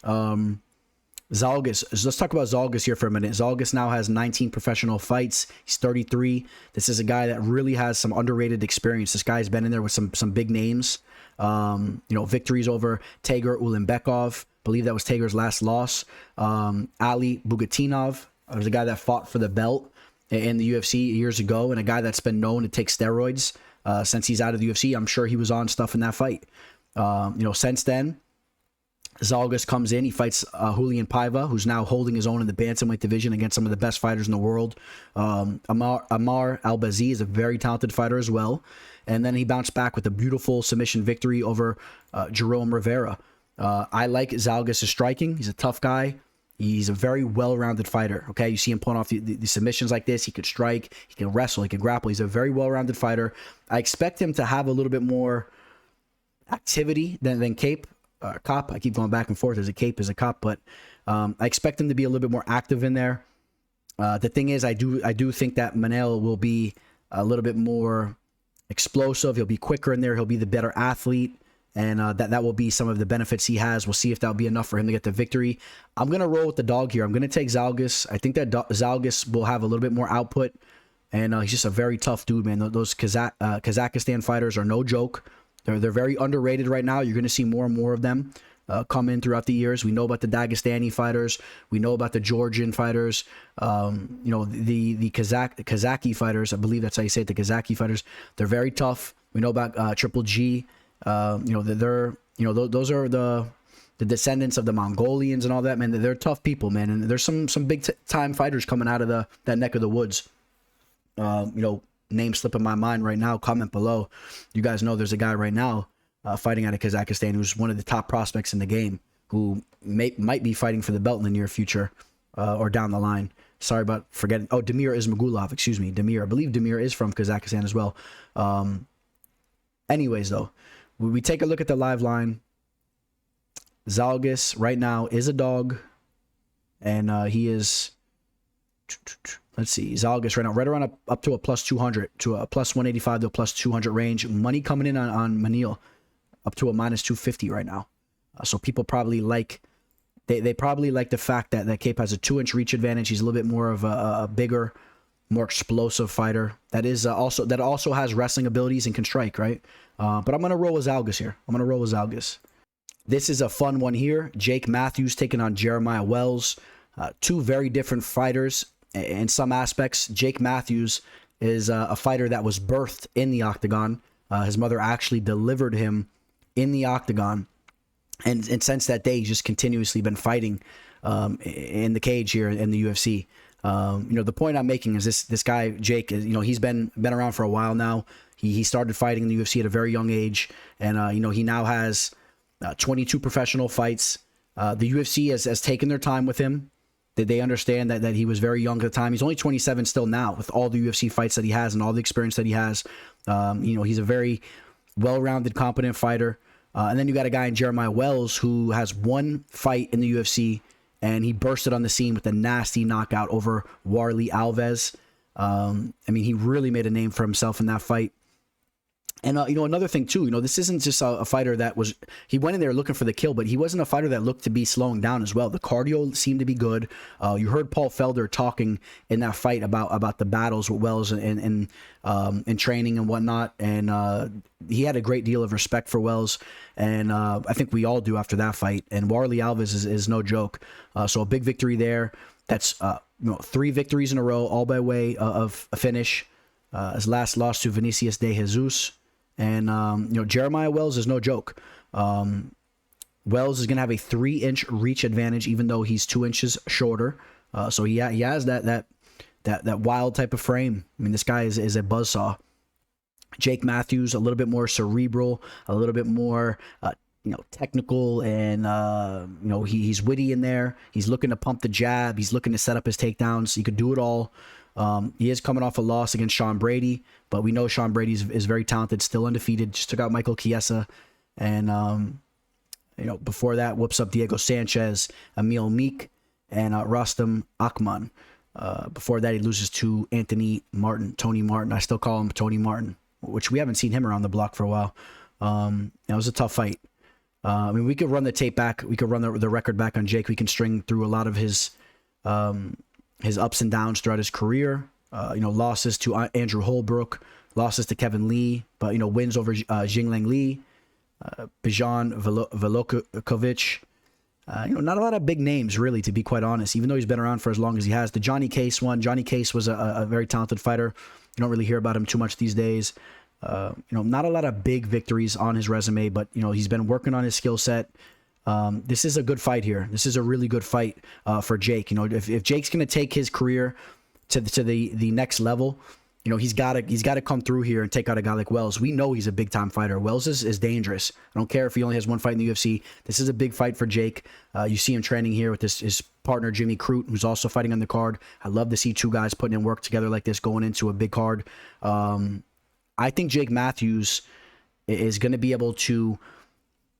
Zhalgas. Let's talk about Zhalgas here for a minute. Zhalgas now has 19 professional fights. He's 33. This is a guy that really has some underrated experience. This guy's been in there with some big names. Victories over Tager Ulanbekov. I believe that was Tager's last loss. Ali Bugatinov was a guy that fought for the belt in the UFC years ago, and a guy that's been known to take steroids since he's out of the UFC. I'm sure he was on stuff in that fight. Since then, Zhalgas comes in. He fights Julian Paiva, who's now holding his own in the bantamweight division against some of the best fighters in the world. Amar Albazi is a very talented fighter as well. And then he bounced back with a beautiful submission victory over Jerome Rivera. I like Zhalgas' striking. He's a tough guy. He's a very well-rounded fighter. Okay, you see him pulling off the submissions like this. He could strike, he can wrestle, he can grapple. He's a very well-rounded fighter. I expect him to have a little bit more activity than Kape. Cop. I keep going back and forth as a Kape as a cop, but I expect him to be a little bit more active in there. The thing is, I do think that Manel will be a little bit more explosive. He'll be quicker in there. He'll be the better athlete. And that will be some of the benefits he has. We'll see if that'll be enough for him to get the victory. I'm going to roll with the dog here. I'm going to take Zhalgas. I think that Zhalgas will have a little bit more output. And he's just a very tough dude, man. Those Kazakhstan fighters are no joke. They're very underrated right now. You're going to see more and more of them come in throughout the years. We know about the Dagestani fighters. We know about the Georgian fighters. The Kazaki fighters. I believe that's how you say it, the Kazaki fighters. They're very tough. We know about Triple G. Those are the descendants of the Mongolians and all that, man. They're tough people, man. And there's some big time fighters coming out of that neck of the woods. Name slipping my mind right now. Comment below. You guys know there's a guy right now fighting out of Kazakhstan who's one of the top prospects in the game, who might be fighting for the belt in the near future or down the line. Sorry about forgetting. Oh, Damir Ismagulov. Excuse me, Damir. I believe Damir is from Kazakhstan as well. Anyways, though. We take a look at the live line. Zhalgas right now is a dog, and he is, let's see, Zhalgas right now right around up to a plus 200 to a plus 185 to a plus 200 range. Money coming in on Manil up to a minus 250 right now. So people probably like, they probably like the fact that Kape has a 2-inch reach advantage. He's a little bit more of a bigger, more explosive fighter that also has wrestling abilities and can strike, right? But I'm going to roll with Zhalgas here. This is a fun one here. Jake Matthews taking on Jeremiah Wells. Two very different fighters in some aspects. Jake Matthews is a fighter that was birthed in the octagon. His mother actually delivered him in the octagon. And since that day, he's just continuously been fighting in the cage here in the UFC. The point I'm making is this guy, Jake, he's been around for a while now. He started fighting in the UFC at a very young age, and he now has 22 professional fights. The UFC has taken their time with him. They understand that he was very young at the time. He's only 27 still now, with all the UFC fights that he has and all the experience that he has. He's a very well-rounded, competent fighter. And then you got a guy in Jeremiah Wells who has one fight in the UFC, and he bursted on the scene with a nasty knockout over Warley Alves. He really made a name for himself in that fight. And, another thing, too, this isn't just a fighter that he went in there looking for the kill, but he wasn't a fighter that looked to be slowing down as well. The cardio seemed to be good. You heard Paul Felder talking in that fight about the battles with Wells and training and whatnot. And he had a great deal of respect for Wells. And I think we all do after that fight. And Warley Alves is no joke. So a big victory there. That's 3 victories in a row, all by way of a finish. His last loss to Vinicius de Jesus. And, Jeremiah Wells is no joke. Wells is going to have a 3-inch reach advantage, even though he's 2 inches shorter. So he has that wild type of frame. This guy is a buzzsaw. Jake Matthews, a little bit more cerebral, a little bit more, technical, and, he's witty in there. He's looking to pump the jab. He's looking to set up his takedowns. He could do it all. He is coming off a loss against Sean Brady, but we know Sean Brady is very talented, still undefeated, just took out Michael Chiesa. And, before that, whoops up Diego Sanchez, Emil Meek, and Rostam Akman. Before that, he loses to Tony Martin. I still call him Tony Martin, which we haven't seen him around the block for a while. It was a tough fight. We could run the tape back. We could run the record back on Jake. We can string through a lot of his ups and downs throughout his career. Losses to Andrew Holbrook, losses to Kevin Lee, but, wins over Jinglang Li, Bijan Velokovic. Not a lot of big names, really, to be quite honest, even though he's been around for as long as he has. The Johnny Case one. Johnny Case was a very talented fighter. You don't really hear about him too much these days. Not a lot of big victories on his resume, but, he's been working on his skill set. This is a good fight here. This is a really good fight for Jake. If Jake's going to take his career to the next level, he's got to come through here and take out a guy like Wells. We know he's a big time fighter. Wells is dangerous. I don't care if he only has one fight in the UFC. This is a big fight for Jake. You see him training here with his partner Jimmy Crute, who's also fighting on the card. I love to see two guys putting in work together like this going into a big card. I think Jake Matthews is going to be able to.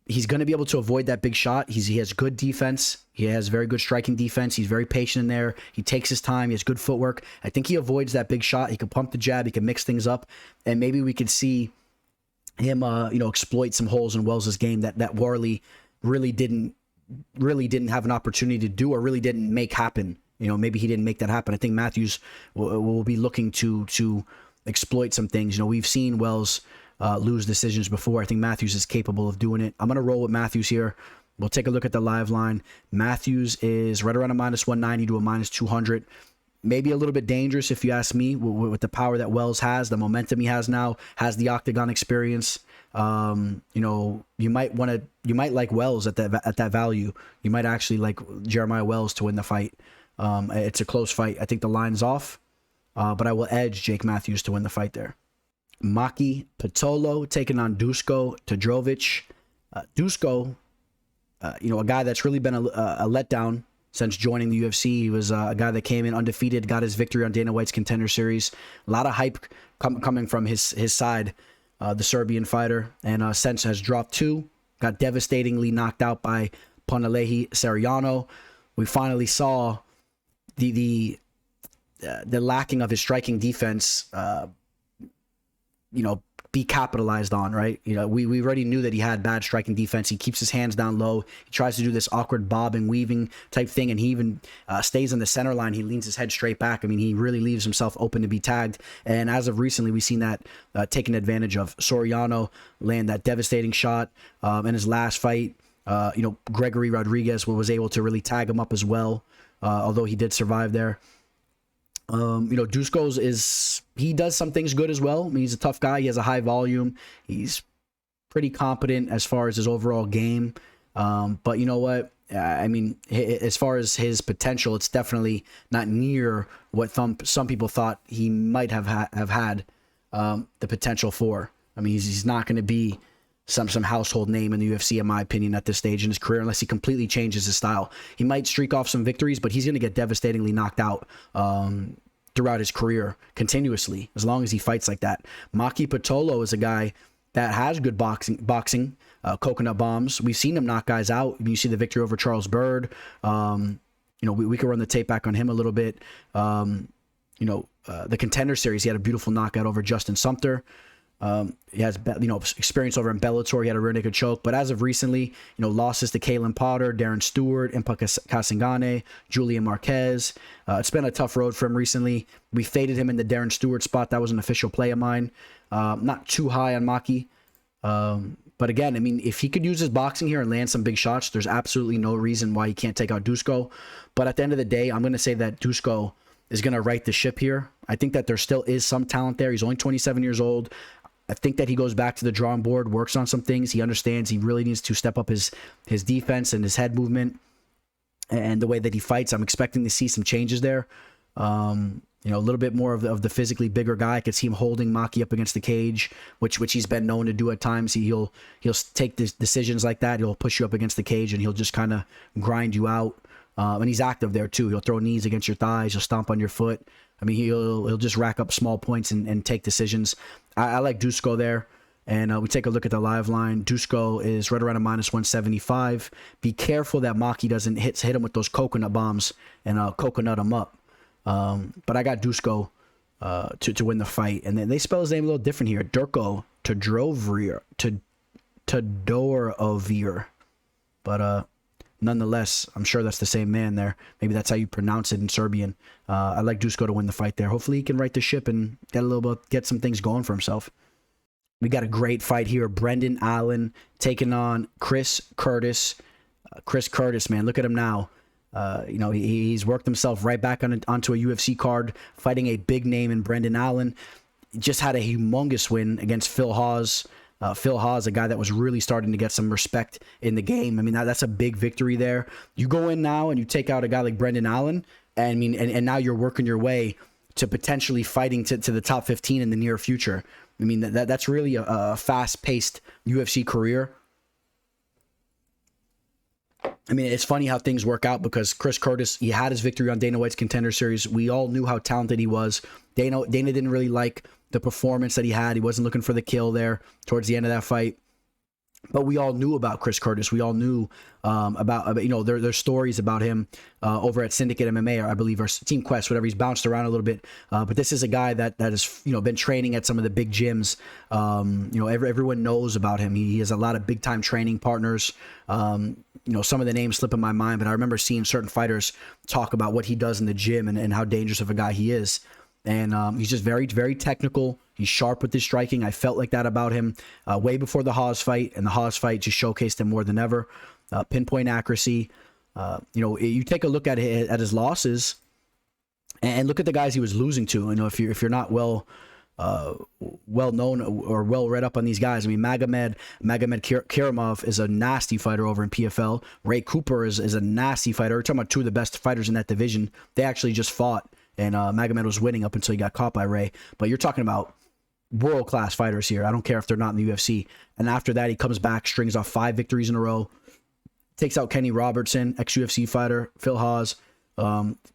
He's going to be able to avoid that big shot. He has good defense. He has very good striking defense. He's very patient in there. He takes his time. He has good footwork. I think he avoids that big shot. He can pump the jab. He can mix things up. And maybe we could see him, exploit some holes in Wells' game that Warley really didn't have an opportunity to do or really didn't make happen. Maybe he didn't make that happen. I think Matthews will be looking to exploit some things. We've seen Wells lose decisions before. I think Matthews is capable of doing it. I'm going to roll with Matthews here. We'll take a look at the live line. Matthews is right around a -190 to a -200. Maybe a little bit dangerous if you ask me with the power that Wells has, the momentum he has now, has the octagon experience. You might like Wells at that value. You might actually like Jeremiah Wells to win the fight. It's a close fight. I think the line's off, but I will edge Jake Matthews to win the fight there. Maki Pitolo taking on Duško Todorović. Duško, a guy that's really been a letdown since joining the UFC. He was a guy that came in undefeated, got his victory on Dana White's Contender Series. A lot of hype coming from his side, the Serbian fighter, and since has dropped 2, got devastatingly knocked out by Panelehi Sariano. We finally saw the lacking of his striking defense be capitalized on, right? We already knew that he had bad striking defense. He keeps his hands down low. He tries to do this awkward bobbing, weaving type thing, and he even stays in the center line. He leans his head straight back. He really leaves himself open to be tagged. And as of recently, we've seen that taken advantage of. Soriano land that devastating shot in his last fight. Gregory Rodriguez was able to really tag him up as well, although he did survive there. Duško's he does some things good as well. He's a tough guy. He has a high volume. He's pretty competent as far as his overall game. But you know what? As far as his potential, it's definitely not near what some people thought he might have had the potential for. He's not going to be some household name in the UFC, in my opinion, at this stage in his career, unless he completely changes his style. He might streak off some victories, but he's going to get devastatingly knocked out throughout his career continuously, as long as he fights like that. Maki Pitolo is a guy that has good boxing, coconut bombs. We've seen him knock guys out. You see the victory over Charles Byrd. We could run the tape back on him a little bit. The Contender Series, he had a beautiful knockout over Justin Sumter. He has experience over in Bellator. He had a rear naked choke, but as of recently, losses to Kalen Potter, Darren Stewart, Impa Kasangane, Julian Marquez. It's been a tough road for him recently. We faded him in the Darren Stewart spot. That was an official play of mine. Not too high on Maki. But again, if he could use his boxing here and land some big shots, there's absolutely no reason why he can't take out Duško. But at the end of the day, I'm going to say that Duško is going to right the ship here. I think that there still is some talent there. He's only 27 years old. I think that he goes back to the drawing board, works on some things. He understands he really needs to step up his defense and his head movement and the way that he fights. I'm expecting to see some changes there. You know, a little bit more of the physically bigger guy. I could see him holding Maki up against the cage, which he's been known to do at times. He'll take decisions like that. He'll push you up against the cage, and he'll just kind of grind you out. And he's active there too. He'll throw knees against your thighs. He'll stomp on your foot. I mean, he'll just rack up small points and take decisions. I like Duško there. And we take a look at the live line. Duško is right around a -175. Be careful that Maki doesn't hit him with those coconut bombs and coconut him up. But I got Duško to win the fight. And then they spell his name a little different here. Durko Todorović. But nonetheless, I'm sure that's the same man there. Maybe that's how you pronounce it in Serbian. I like Duško to win the fight there. Hopefully he can right the ship and get some things going for himself. We got a great fight here. Brendan Allen taking on Chris Curtis. Chris Curtis, man, look at him now. You know, he's worked himself right back onto a UFC card, fighting a big name in Brendan Allen. Just had a humongous win against Phil Hawes. Phil Hawes, a guy that was really starting to get some respect in the game. I mean, that's a big victory there. You go in now and you take out a guy like Brendan Allen, and I mean, and now you're working your way to potentially fighting to the top 15 in the near future. I mean, that's really a fast-paced UFC career. I mean, it's funny how things work out because Chris Curtis, he had his victory on Dana White's Contender Series. We all knew how talented he was. Dana didn't really like the performance that he had. He wasn't looking for the kill there towards the end of that fight. But we all knew about Chris Curtis. We all knew about you know, there's stories about him over at Syndicate MMA, or I believe, or Team Quest, whatever. He's bounced around a little bit, but this is a guy that has, you know, been training at some of the big gyms. You know, everyone knows about him. He has a lot of big time training partners. You know, some of the names slip in my mind, but I remember seeing certain fighters talk about what he does in the gym and how dangerous of a guy he is. And he's just very, very technical. He's sharp with his striking. I felt like that about him way before the Hawes fight, and the Hawes fight just showcased him more than ever. Pinpoint accuracy. You know, you take a look at his losses, and look at the guys he was losing to. You know, if you're not well known or well read up on these guys, I mean, Magomed Karamov is a nasty fighter over in PFL. Ray Cooper is a nasty fighter. We're talking about two of the best fighters in that division. They actually just fought. And Magomed was winning up until he got caught by Ray. But you're talking about world-class fighters here. I don't care if they're not in the UFC. And after that, he comes back, strings off 5 victories in a row, takes out Kenny Robertson, ex-UFC fighter, Phil Hawes,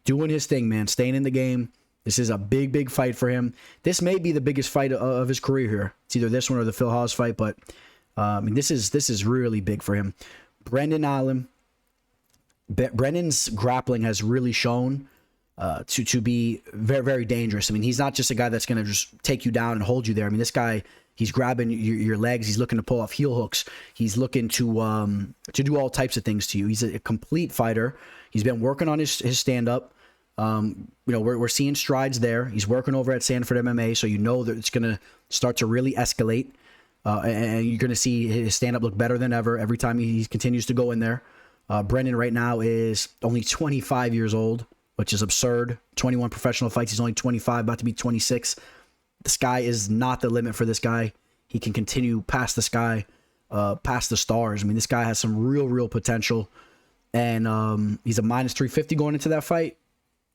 doing his thing, man, staying in the game. This is a big, big fight for him. This may be the biggest fight of his career here. It's either this one or the Phil Hawes fight, but I mean, this is really big for him. Brendan Allen, Brendan's grappling has really shown to be very, very dangerous. I mean, he's not just a guy that's going to just take you down and hold you there. I mean, this guy, he's grabbing your legs. He's looking to pull off heel hooks. He's looking to do all types of things to you. He's a complete fighter. He's been working on his stand-up. You know, we're seeing strides there. He's working over at Sanford MMA, so you know that it's going to start to really escalate. And you're going to see his stand-up look better than ever every time he continues to go in there. Brendan right now is only 25 years old, which is absurd. 21 professional fights. He's only 25, about to be 26. The sky is not the limit for this guy. He can continue past the sky, past the stars. I mean, this guy has some real potential. And he's a -350 going into that fight.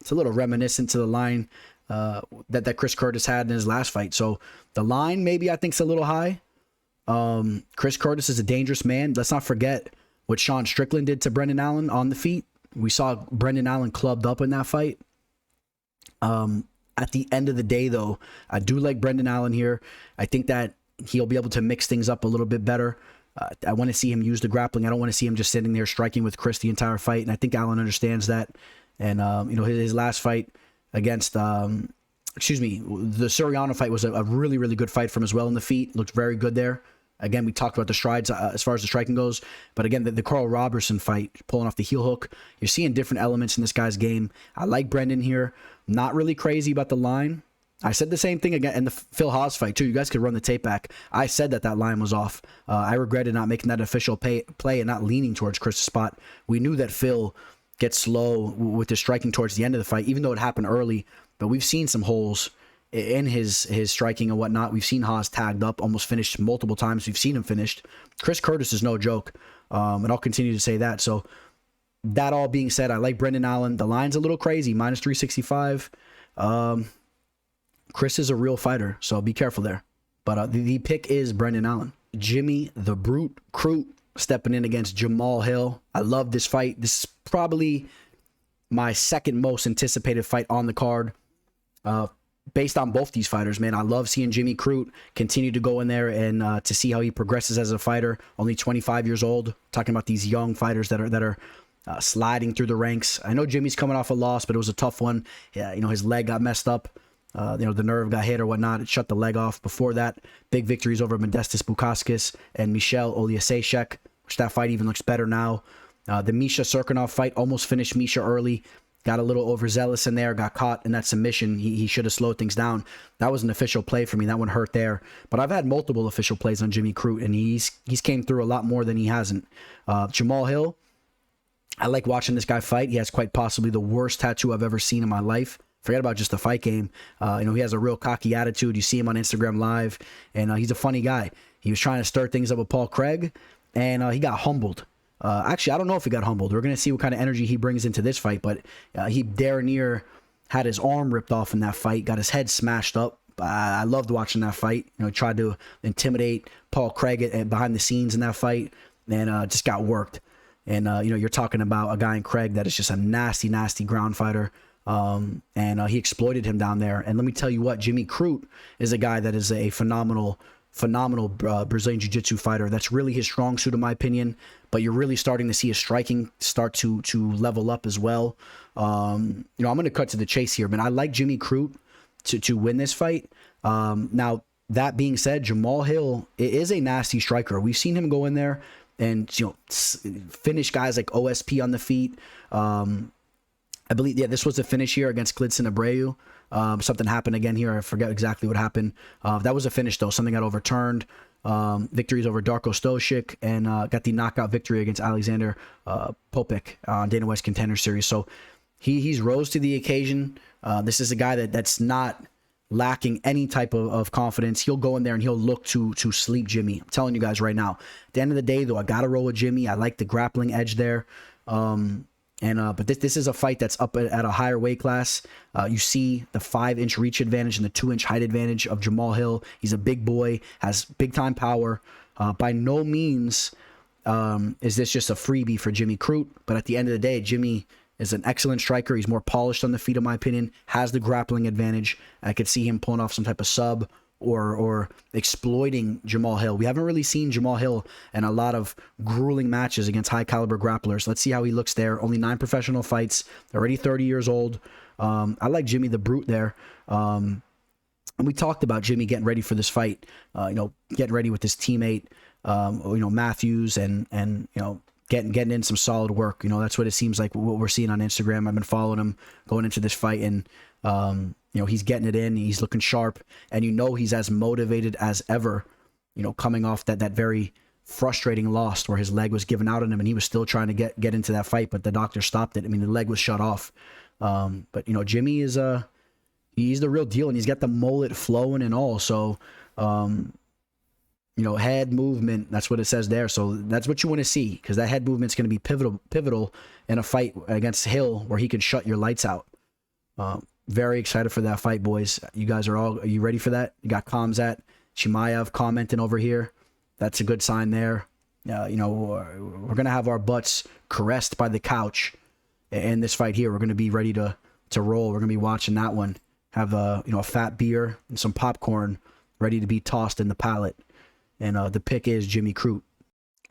It's a little reminiscent to the line that Chris Curtis had in his last fight. So the line maybe I think is a little high. Chris Curtis is a dangerous man. Let's not forget what Sean Strickland did to Brendan Allen on the feet. We saw Brendan Allen clubbed up in that fight. At the end of the day, though, I do like Brendan Allen here. I think that he'll be able to mix things up a little bit better. I want to see him use the grappling. I don't want to see him just sitting there striking with Chris the entire fight, and I think Allen understands that. And, you know, his last fight against, the Suriano fight was a really good fight from as well in the feet. Looked very good there. Again, we talked about the strides as far as the striking goes. But again, the Carl Robertson fight, pulling off the heel hook. You're seeing different elements in this guy's game. I like Brendan here. Not really crazy about the line. I said the same thing again in the Phil Hawes fight, too. You guys could run the tape back. I said that line was off. I regretted not making that official play and not leaning towards Chris' spot. We knew that Phil gets slow with the striking towards the end of the fight, even though it happened early. But we've seen some holes in his striking and whatnot. We've seen Haas tagged up, almost finished multiple times. We've seen him finished. Chris Curtis is no joke, and I'll continue to say that. So that all being said, I like Brendan Allen. The line's a little crazy, -365. Chris is a real fighter, so be careful there. But the pick is Brendan Allen. Jimmy the Brute Crute stepping in against Jamahal Hill. I love this fight. This is probably my second most anticipated fight on the card. Based on both these fighters, man, I love seeing Jimmy Crute continue to go in there and to see how he progresses as a fighter. Only 25 years old. Talking about these young fighters that are sliding through the ranks. I know Jimmy's coming off a loss, but it was a tough one. Yeah, you know, his leg got messed up. You know, the nerve got hit or whatnot. It shut the leg off. Before that, big victories over Modestas Bukauskas and Michel Oliasejczak, which that fight even looks better now. The Misha Serkinov fight almost finished Misha early. Got a little overzealous in there. Got caught in that submission. He should have slowed things down. That was an official play for me. That one hurt there. But I've had multiple official plays on Jimmy Crute, and he's came through a lot more than he hasn't. Jamahal Hill, I like watching this guy fight. He has quite possibly the worst tattoo I've ever seen in my life. Forget about just the fight game. You know, he has a real cocky attitude. You see him on Instagram Live, and he's a funny guy. He was trying to stir things up with Paul Craig, and he got humbled. Actually, I don't know if he got humbled. We're going to see what kind of energy he brings into this fight, but he dare near had his arm ripped off in that fight, got his head smashed up. I loved watching that fight. You know, he tried to intimidate Paul Craig behind the scenes in that fight, and just got worked. And, you know, you're talking about a guy in Craig that is just a nasty, nasty ground fighter. And he exploited him down there. And let me tell you what, Jimmy Crute is a guy that is a phenomenal Brazilian Jiu-Jitsu fighter. That's really his strong suit, in my opinion. But you're really starting to see his striking start to level up as well. You know, I'm going to cut to the chase here, man. I like Jimmy Crute to win this fight. Now, that being said, Jamahal Hill is a nasty striker. We've seen him go in there and, you know, finish guys like OSP on the feet. I believe, yeah, this was the finish here against Klidson Abreu. Something happened again here. I forget exactly what happened. That was a finish, though. Something got overturned. Victories over Darko Stosic, and got the knockout victory against Alexander Popek on Dana White's Contender Series. So he's rose to the occasion. This is a guy that's not lacking any type of confidence. He'll go in there and he'll look to sleep Jimmy. I'm telling you guys right now. At the end of the day, though, I got to roll with Jimmy. I like the grappling edge there. But this is a fight that's up at a higher weight class. You see the 5-inch reach advantage and the 2-inch height advantage of Jamahal Hill. He's a big boy, has big time power. By no means is this just a freebie for Jimmy Crute. But at the end of the day, Jimmy is an excellent striker. He's more polished on the feet, in my opinion. Has the grappling advantage. I could see him pulling off some type of sub or exploiting Jamahal Hill. We haven't really seen Jamahal Hill in a lot of grueling matches against high caliber grapplers. Let's see how he looks there. Only 9 professional fights, already 30 years old. I like Jimmy the Brute there. And we talked about Jimmy getting ready for this fight, you know, getting ready with his teammate, you know, Matthews, and you know, getting in some solid work. You know, that's what it seems like what we're seeing on Instagram. I've been following him going into this fight, and you know, he's getting it in. He's looking sharp, and you know he's as motivated as ever. You know, coming off that very frustrating loss where his leg was given out on him, and he was still trying to get into that fight, but the doctor stopped it. I mean, the leg was shut off. But you know, Jimmy is he's the real deal, and he's got the mullet flowing and all. So, you know, head movement. That's what it says there. So that's what you want to see, because that head movement's going to be pivotal in a fight against Hill where he can shut your lights out. Very excited for that fight, boys. You guys are you ready for that? You got Kamzat Chimaev commenting over here. That's a good sign there. You know, we're going to have our butts caressed by the couch in this fight here. We're going to be ready to roll. We're going to be watching that one. Have you know, a fat beer and some popcorn ready to be tossed in the palate. And the pick is Jimmy Crute.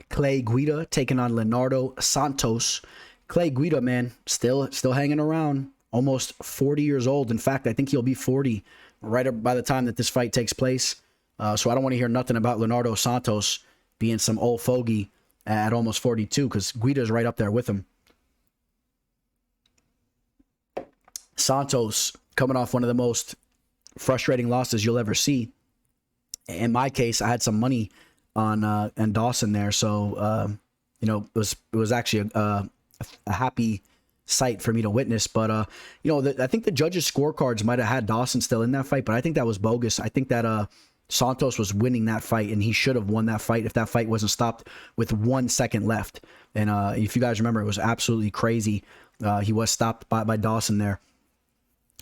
Clay Guida taking on Leonardo Santos. Clay Guida, man, still hanging around. Almost 40 years old. In fact, I think he'll be 40 right by the time that this fight takes place. So I don't want to hear nothing about Leonardo Santos being some old fogey at almost 42, because Guida's right up there with him. Santos coming off one of the most frustrating losses you'll ever see. In my case, I had some money on Dawson there, so you know, it was actually a happy sight for me to witness. But you know, I think the judges' scorecards might have had Dawson still in that fight, but I think that was bogus. I think that Santos was winning that fight, and he should have won that fight if that fight wasn't stopped with 1 second left. And if you guys remember, it was absolutely crazy. He was stopped by Dawson there.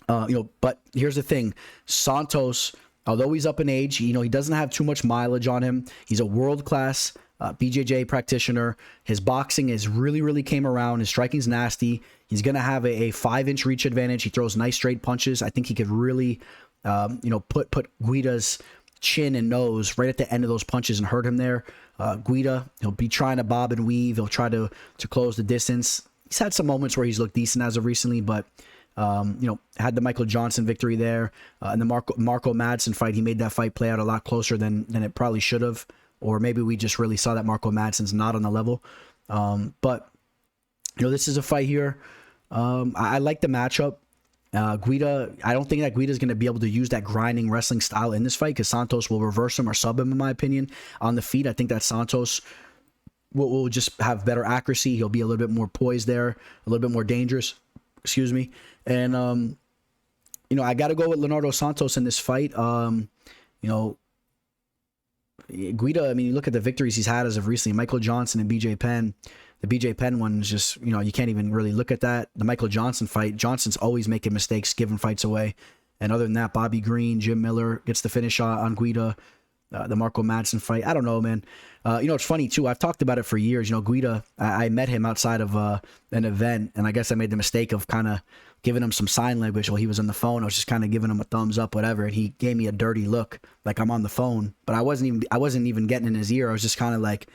But here's the thing. Santos, although he's up in age, he doesn't have too much mileage on him. He's a world-class BJJ practitioner. His boxing is really came around. His striking's nasty. He's going to have a 5-inch reach advantage. He throws nice straight punches. I think he could really, put Guida's chin and nose right at the end of those punches and hurt him there. Guida, he'll be trying to bob and weave. He'll try to close the distance. He's had some moments where he's looked decent as of recently, but had the Michael Johnson victory there. And the Marco Madsen fight, he made that fight play out a lot closer than it probably should have. Or maybe we just really saw that Marco Madsen's not on the level. But this is a fight here. I like the matchup. Guida, I don't think that Guida's going to be able to use that grinding wrestling style in this fight because Santos will reverse him or sub him, in my opinion. On the feet, I think that Santos will just have better accuracy. He'll be a little bit more poised there, a little bit more dangerous. Excuse me. And, I got to go with Leonardo Santos in this fight. Guida, I mean, you look at the victories he's had as of recently, Michael Johnson and BJ Penn. The BJ Penn one is just, you can't even really look at that. The Michael Johnson fight, Johnson's always making mistakes, giving fights away. And other than that, Bobby Green, Jim Miller gets the finish on Guida. The Marco Madsen fight, I don't know, man. It's funny, too. I've talked about it for years. Guida, I met him outside of an event, and I guess I made the mistake of kind of giving him some sign language while he was on the phone. I was just kind of giving him a thumbs up, whatever, and he gave me a dirty look, like I'm on the phone. But I wasn't even getting in his ear. I was just kind of like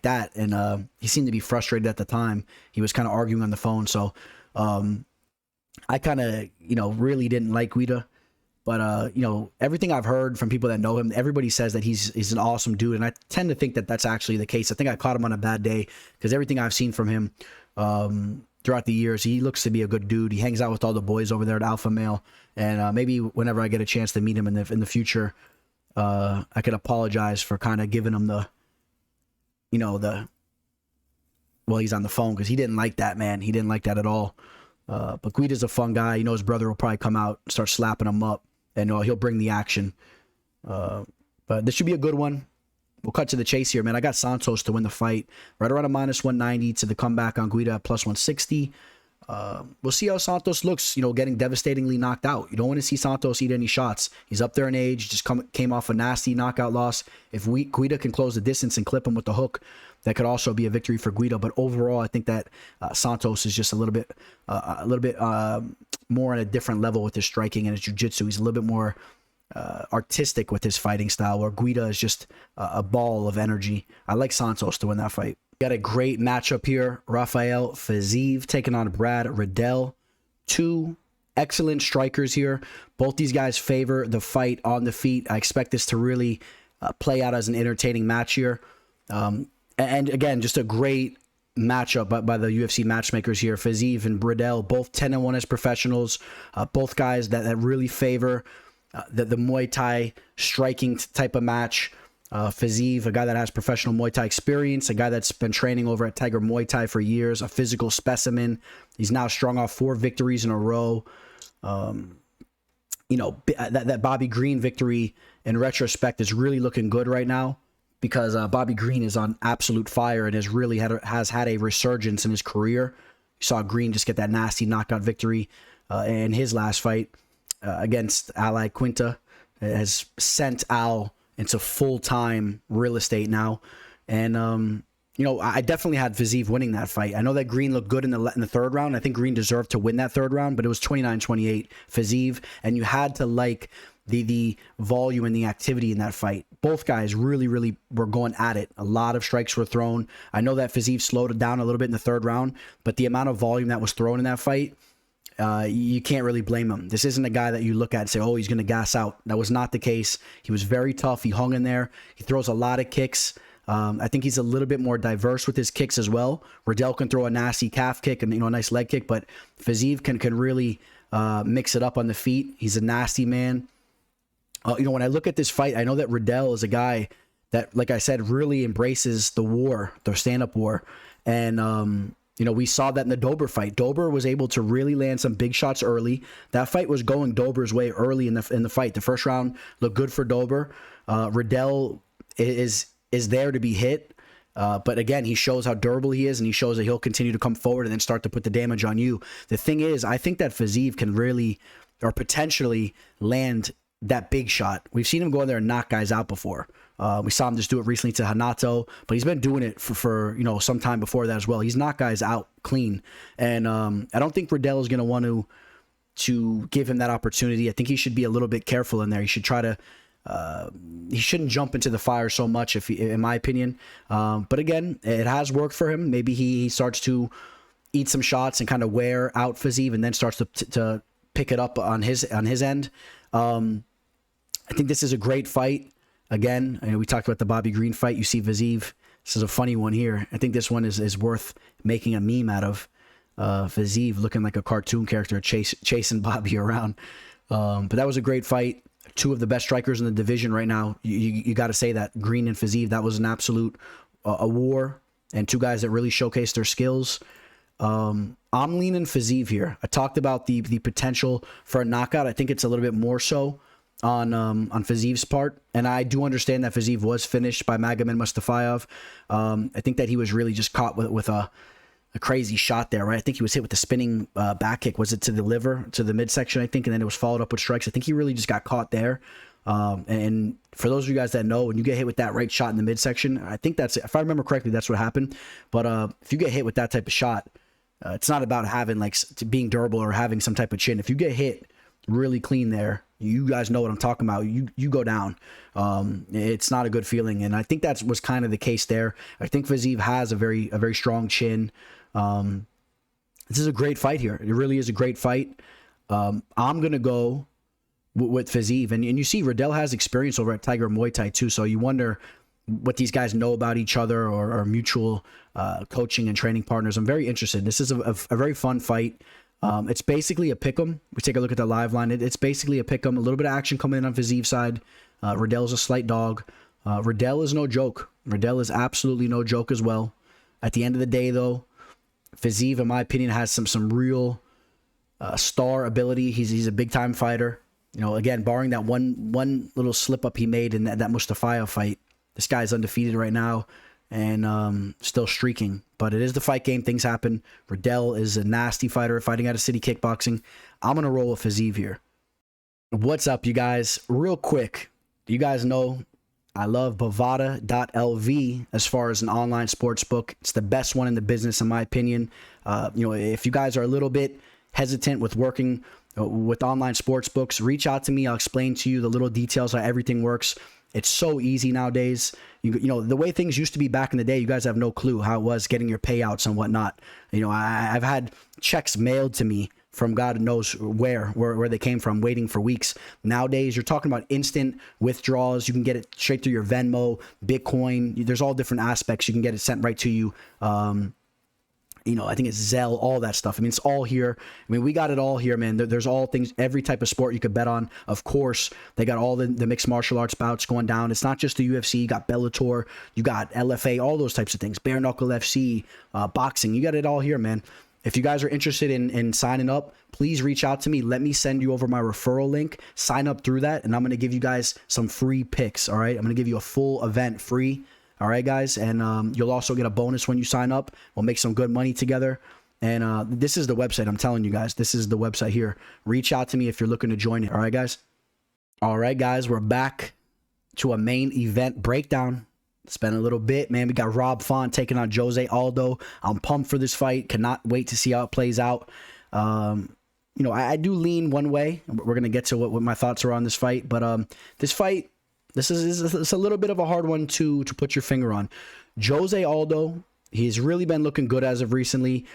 that, and he seemed to be frustrated at the time. He was kind of arguing on the phone, so I kind of, really didn't like Guida. But, everything I've heard from people that know him, everybody says that he's an awesome dude. And I tend to think that that's actually the case. I think I caught him on a bad day because everything I've seen from him throughout the years, he looks to be a good dude. He hangs out with all the boys over there at Alpha Male. And maybe whenever I get a chance to meet him in the future, I could apologize for kind of giving him well, he's on the phone because he didn't like that, man. He didn't like that at all. But Guida's a fun guy. His brother will probably come out and start slapping him up. And he'll bring the action. But this should be a good one. We'll cut to the chase here, man. I got Santos to win the fight. Right around a -190 to the comeback on Guida at +160. We'll see how Santos looks, getting devastatingly knocked out. You don't want to see Santos eat any shots. He's up there in age, just came off a nasty knockout loss. If Guida can close the distance and clip him with the hook, that could also be a victory for Guida. But overall, I think that Santos is just a little bit more on a different level with his striking and his jiu-jitsu. He's a little bit more artistic with his fighting style, where Guida is just a ball of energy. I like Santos to win that fight. Got a great matchup here. Rafael Fiziev taking on Brad Riddell. Two excellent strikers here. Both these guys favor the fight on the feet. I expect this to really play out as an entertaining match here. And again, just a great matchup by the UFC matchmakers here. Fiziev and Riddell, both 10-1 as professionals. Both guys that really favor the Muay Thai striking type of match. Fiziev, a guy that has professional Muay Thai experience, a guy that's been training over at Tiger Muay Thai for years, a physical specimen. He's now strung off 4 victories in a row. That Bobby Green victory in retrospect is really looking good right now because Bobby Green is on absolute fire and has had a resurgence in his career. You saw Green just get that nasty knockout victory in his last fight against Ally Quinta. It has sent Al into full-time real estate now. And, I definitely had Fiziev winning that fight. I know that Green looked good in the third round. I think Green deserved to win that third round, but it was 29-28 Fiziev. And you had to like the volume and the activity in that fight. Both guys really were going at it. A lot of strikes were thrown. I know that Fiziev slowed it down a little bit in the third round, but the amount of volume that was thrown in that fight, you can't really blame him. This isn't a guy that you look at and say, oh, he's going to gas out. That was not the case. He was very tough. He hung in there. He throws a lot of kicks. I think he's a little bit more diverse with his kicks as well. Riddell can throw a nasty calf kick and a nice leg kick, but Fiziev can really mix it up on the feet. He's a nasty man. When I look at this fight, I know that Riddell is a guy that, like I said, really embraces the stand-up war. And, we saw that in the Dober fight. Dober was able to really land some big shots early. That fight was going Dober's way early in the fight. The first round looked good for Dober. Riddell is there to be hit. But again, he shows how durable he is, and he shows that he'll continue to come forward and then start to put the damage on you. The thing is, I think that Fiziev can really or potentially land that big shot. We've seen him go in there and knock guys out before. We saw him just do it recently to Hanato, but he's been doing it for some time before that as well. He's knocked guys out clean, and I don't think Riddell is going to want to give him that opportunity. I think he should be a little bit careful in there. He should try to he shouldn't jump into the fire so much, in my opinion. But again, it has worked for him. Maybe he starts to eat some shots and kind of wear out Fiziev, and then starts to pick it up on his end. I think this is a great fight. Again, we talked about the Bobby Green fight. You see Fiziev. This is a funny one here. I think this one is worth making a meme out of. Fiziev looking like a cartoon character chasing Bobby around. But that was a great fight. Two of the best strikers in the division right now. You got to say that. Green and Fiziev, that was an absolute a war. And two guys that really showcased their skills. I'm leaning Fiziev here. I talked about the potential for a knockout. I think it's a little bit more so on Fiziev's part, and I do understand that Fiziev was finished by Magomed Mustafayev. I think that he was really just caught with a crazy shot there, right? I think he was hit with the spinning back kick. Was it to the liver, to the midsection, I think, and then it was followed up with strikes. I think he really just got caught there. And for those of you guys that know, when you get hit with that right shot in the midsection, I think that's, if I remember correctly, that's what happened. But if you get hit with that type of shot, it's not about having being durable or having some type of chin. If you get hit really clean there, you guys know what I'm talking about. You go down. It's not a good feeling, and I think that was kind of the case there. I think Fiziev has a very strong chin. This is a great fight here. It really is a great fight. I'm gonna go with Fiziev, and you see Riddell has experience over at Tiger Muay Thai too. So you wonder what these guys know about each other or mutual coaching and training partners. I'm very interested. This is a very fun fight. It's basically a pick'em. We take a look at the live line. It's basically a pick'em. A little bit of action coming in on Fiziev's side. Riddell's a slight dog. Riddell is no joke. Riddell is absolutely no joke as well. At the end of the day, though, Fiziev, in my opinion, has some real star ability. He's a big time fighter. Again, barring that one little slip up he made in that Mustafayev fight, this guy's undefeated right now and still streaking. But it is the fight game. Things happen. Riddell is a nasty fighter fighting out of City Kickboxing. I'm going to roll with Fiziev here. What's up, you guys? Real quick, you guys know I love Bovada.lv as far as an online sports book. It's the best one in the business, in my opinion. If you guys are a little bit hesitant with working with online sports books, reach out to me. I'll explain to you the little details how everything works. It's so easy nowadays. The way things used to be back in the day, you guys have no clue how it was getting your payouts and whatnot. I've had checks mailed to me from God knows where they came from, waiting for weeks. Nowadays, you're talking about instant withdrawals. You can get it straight through your Venmo, Bitcoin. There's all different aspects. You can get it sent right to you. I think it's Zelle, all that stuff. It's all here. We got it all here, man. There's all things, every type of sport you could bet on. Of course, they got all the mixed martial arts bouts going down. It's not just the UFC. You got Bellator, you got LFA, all those types of things. Bare Knuckle FC, boxing. You got it all here, man. If you guys are interested in signing up, please reach out to me. Let me send you over my referral link. Sign up through that, and I'm going to give you guys some free picks, all right? I'm going to give you a full event free. All right, guys, and you'll also get a bonus when you sign up. We'll make some good money together. And this is the website. I'm telling you guys, this is the website here. Reach out to me if you're looking to join it. All right, guys? All right, guys, we're back to a main event breakdown. It's been a little bit, man. We got Rob Font taking on José Aldo. I'm pumped for this fight. Cannot wait to see how it plays out. I do lean one way. We're going to get to what my thoughts are on this fight. But this fight... This is a little bit of a hard one to put your finger on. José Aldo, he's really been looking good as of recently.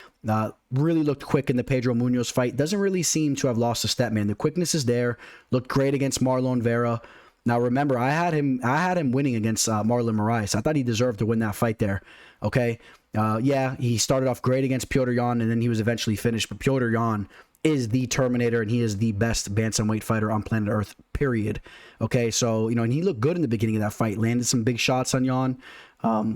Really looked quick in the Pedro Munoz fight. Doesn't really seem to have lost a step, man. The quickness is there. Looked great against Marlon Vera. Now remember, I had him winning against Marlon Moraes. I thought he deserved to win that fight there. Okay, he started off great against Petr Yan, and then he was eventually finished. But Petr Yan is the Terminator, and he is the best bantamweight fighter on planet Earth, period. Okay, so, and he looked good in the beginning of that fight, landed some big shots on Yan.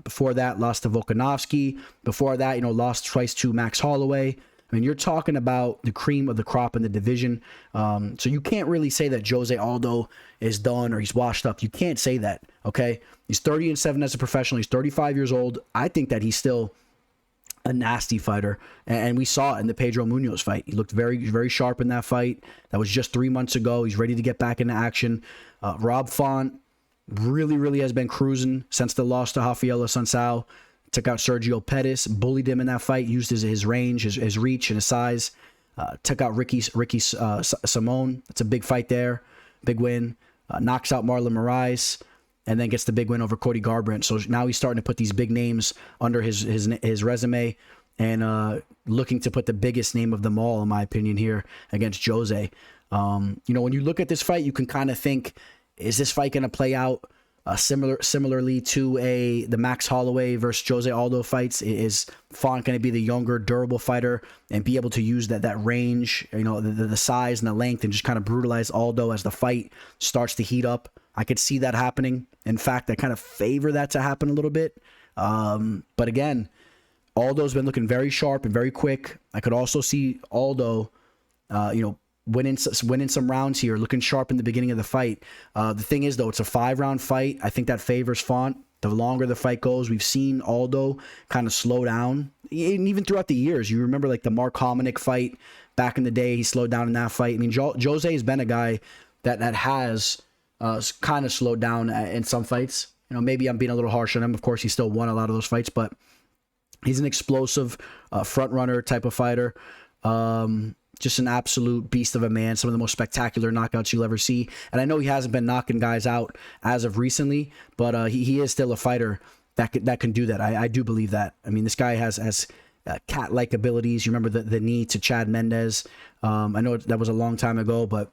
Before that, lost to Volkanovski. Before that, lost twice to Max Holloway. You're talking about the cream of the crop in the division. So you can't really say that José Aldo is done or he's washed up. You can't say that, okay? He's 30-7 as a professional. He's 35 years old. I think that he's still a nasty fighter, and we saw it in the Pedro Munoz fight. He looked very, very sharp in that fight. That was just 3 months ago. He's ready to get back into action. Rob Font really has been cruising since the loss to Rafael Assunção. Took out Sergio Pettis, bullied him in that fight, used his range, his reach, and his size. Took out Ricky Simone. It's a big fight there, big win. Knocks out Marlon Moraes, and then gets the big win over Cody Garbrandt. So now he's starting to put these big names under his resume, and looking to put the biggest name of them all, in my opinion, here against José. When you look at this fight, you can kind of think, is this fight going to play out similarly to the Max Holloway versus José Aldo fights? Is Font going to be the younger, durable fighter and be able to use that range, the size and the length, and just kind of brutalize Aldo as the fight starts to heat up? I could see that happening. In fact, I kind of favor that to happen a little bit. But again, Aldo's been looking very sharp and very quick. I could also see Aldo, winning some rounds here, looking sharp in the beginning of the fight. The thing is, though, it's a 5-round fight. I think that favors Font. The longer the fight goes, we've seen Aldo kind of slow down. And even throughout the years, you remember like the Mark Hominick fight back in the day, he slowed down in that fight. I mean, José has been a guy that has kind of slowed down in some fights. Maybe I'm being a little harsh on him. Of course, he still won a lot of those fights, but he's an explosive front runner type of fighter. Just an absolute beast of a man. Some of the most spectacular knockouts you'll ever see. And I know he hasn't been knocking guys out as of recently, but he is still a fighter that can do that. I do believe that. I mean, this guy has cat-like abilities. You remember the knee to Chad Mendes. I know that was a long time ago, but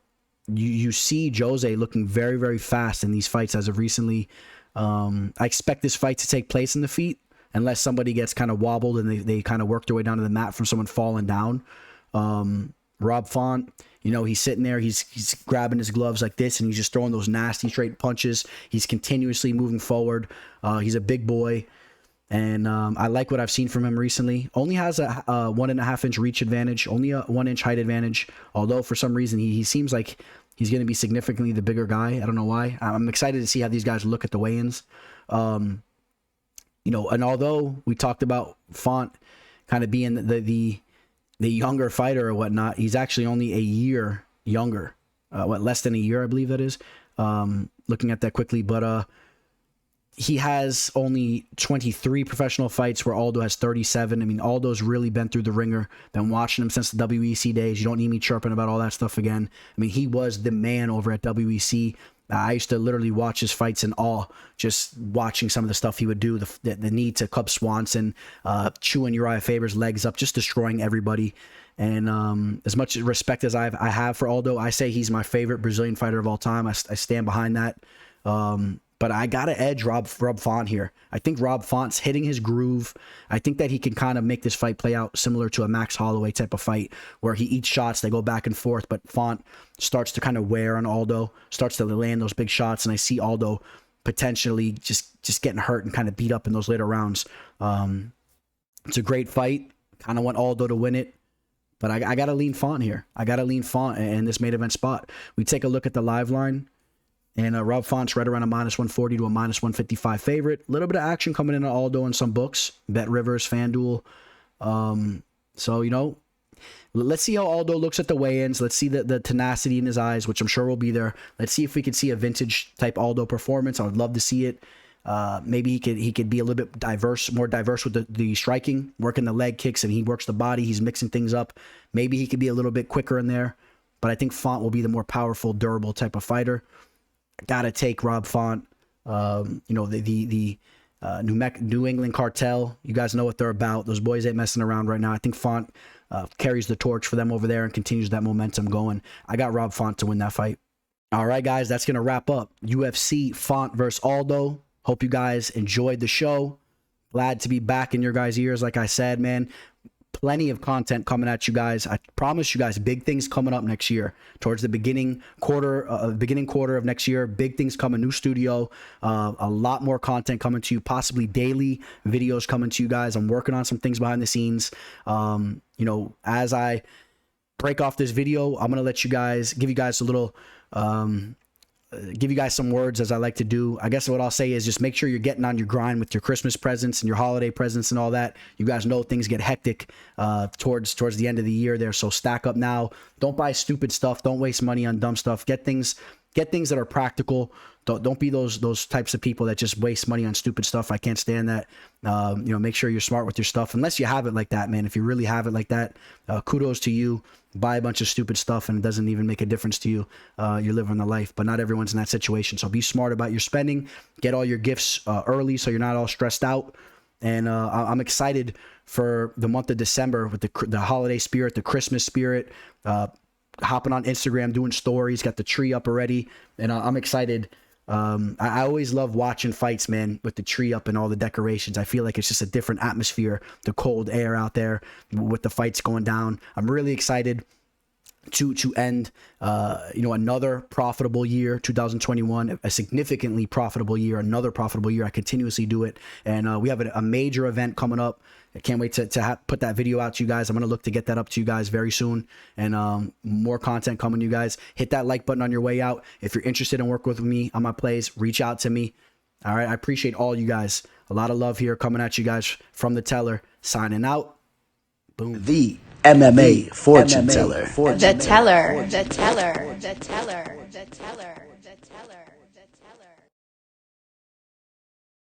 you see José looking very, very fast in these fights as of recently. I expect this fight to take place in the feet unless somebody gets kind of wobbled and they kind of work their way down to the mat from someone falling down. Rob Font, he's sitting there, he's grabbing his gloves like this, and he's just throwing those nasty straight punches. He's continuously moving forward. He's a big boy, and I like what I've seen from him recently. Only has a 1.5 inch reach advantage, only a 1 inch height advantage, although for some reason he seems like he's going to be significantly the bigger guy. I don't know why. I'm excited to see how these guys look at the weigh-ins. And although we talked about Font kind of being the younger fighter or whatnot, he's actually only a year younger. Less than a year, I believe that is. Looking at that quickly, but he has only 23 professional fights, where Aldo has 37. I mean, Aldo's really been through the ringer. Been watching him since the WEC days. You don't need me chirping about all that stuff again. I mean, he was the man over at WEC. I used to literally watch his fights in awe, just watching some of the stuff he would do, the knee to Cub Swanson, chewing Uriah Faber's legs up, just destroying everybody. And as much respect as I have for Aldo, I say he's my favorite Brazilian fighter of all time. I stand behind that. But I got to edge Rob Font here. I think Rob Font's hitting his groove. I think that he can kind of make this fight play out similar to a Max Holloway type of fight, where he eats shots, they go back and forth, but Font starts to kind of wear on Aldo, starts to land those big shots, and I see Aldo potentially just getting hurt and kind of beat up in those later rounds. It's a great fight. Kind of want Aldo to win it, but I got to lean Font here. I got to lean Font in this main event spot. We take a look at the live line. And Rob Font's right around a -140 to a -155 favorite. A little bit of action coming in on Aldo in some books. Bet Rivers, FanDuel. So, let's see how Aldo looks at the weigh-ins. Let's see the tenacity in his eyes, which I'm sure will be there. Let's see if we could see a vintage type Aldo performance. I would love to see it. Maybe he could be a little bit more diverse with the striking, working the leg kicks, and he works the body. He's mixing things up. Maybe he could be a little bit quicker in there. But I think Font will be the more powerful, durable type of fighter. Gotta take Rob Font. The New England cartel. You guys know what they're about. Those boys ain't messing around right now. I think Font carries the torch for them over there and continues that momentum going. I got Rob Font to win that fight. All right, guys, that's gonna wrap up UFC Font versus Aldo. Hope you guys enjoyed the show. Glad to be back in your guys' ears. Like I said, man, plenty of content coming at you guys. I promise you guys, big things coming up next year. Towards the beginning quarter of next year, big things coming. New studio, a lot more content coming to you. Possibly daily videos coming to you guys. I'm working on some things behind the scenes. As I break off this video, I'm gonna give you guys a little give you guys some words as I like to do. I guess what I'll say is just make sure you're getting on your grind with your Christmas presents and your holiday presents and all that. You guys know things get hectic towards the end of the year there, so stack up now. Don't buy stupid stuff. Don't waste money on dumb stuff. Get things that are practical. Don't be those types of people that just waste money on stupid stuff. I can't stand that. Make sure you're smart with your stuff, unless you have it like that, man. If you really have it like that, kudos to you. Buy a bunch of stupid stuff and it doesn't even make a difference to you. You're living the life, but not everyone's in that situation. So be smart about your spending. Get all your gifts early so you're not all stressed out. And I'm excited for the month of December with the holiday spirit, the Christmas spirit. Hopping on Instagram, doing stories, got the tree up already, and I'm excited. I always love watching fights, man, with the tree up and all the decorations. I feel like it's just a different atmosphere, the cold air out there with the fights going down. I'm really excited to end another profitable year, 2021, a significantly profitable year, another profitable year. I continuously do it, and we have a major event coming up. I can't wait to put that video out to you guys. I'm going to look to get that up to you guys very soon, and more content coming to you guys. Hit that like button on your way out. If you're interested in working with me on my plays, reach out to me. All right, I appreciate all you guys. A lot of love here coming at you guys from the Teller. Signing out. Boom.
The MMA Fortune Teller.
The teller. The teller. The teller. The teller. The teller.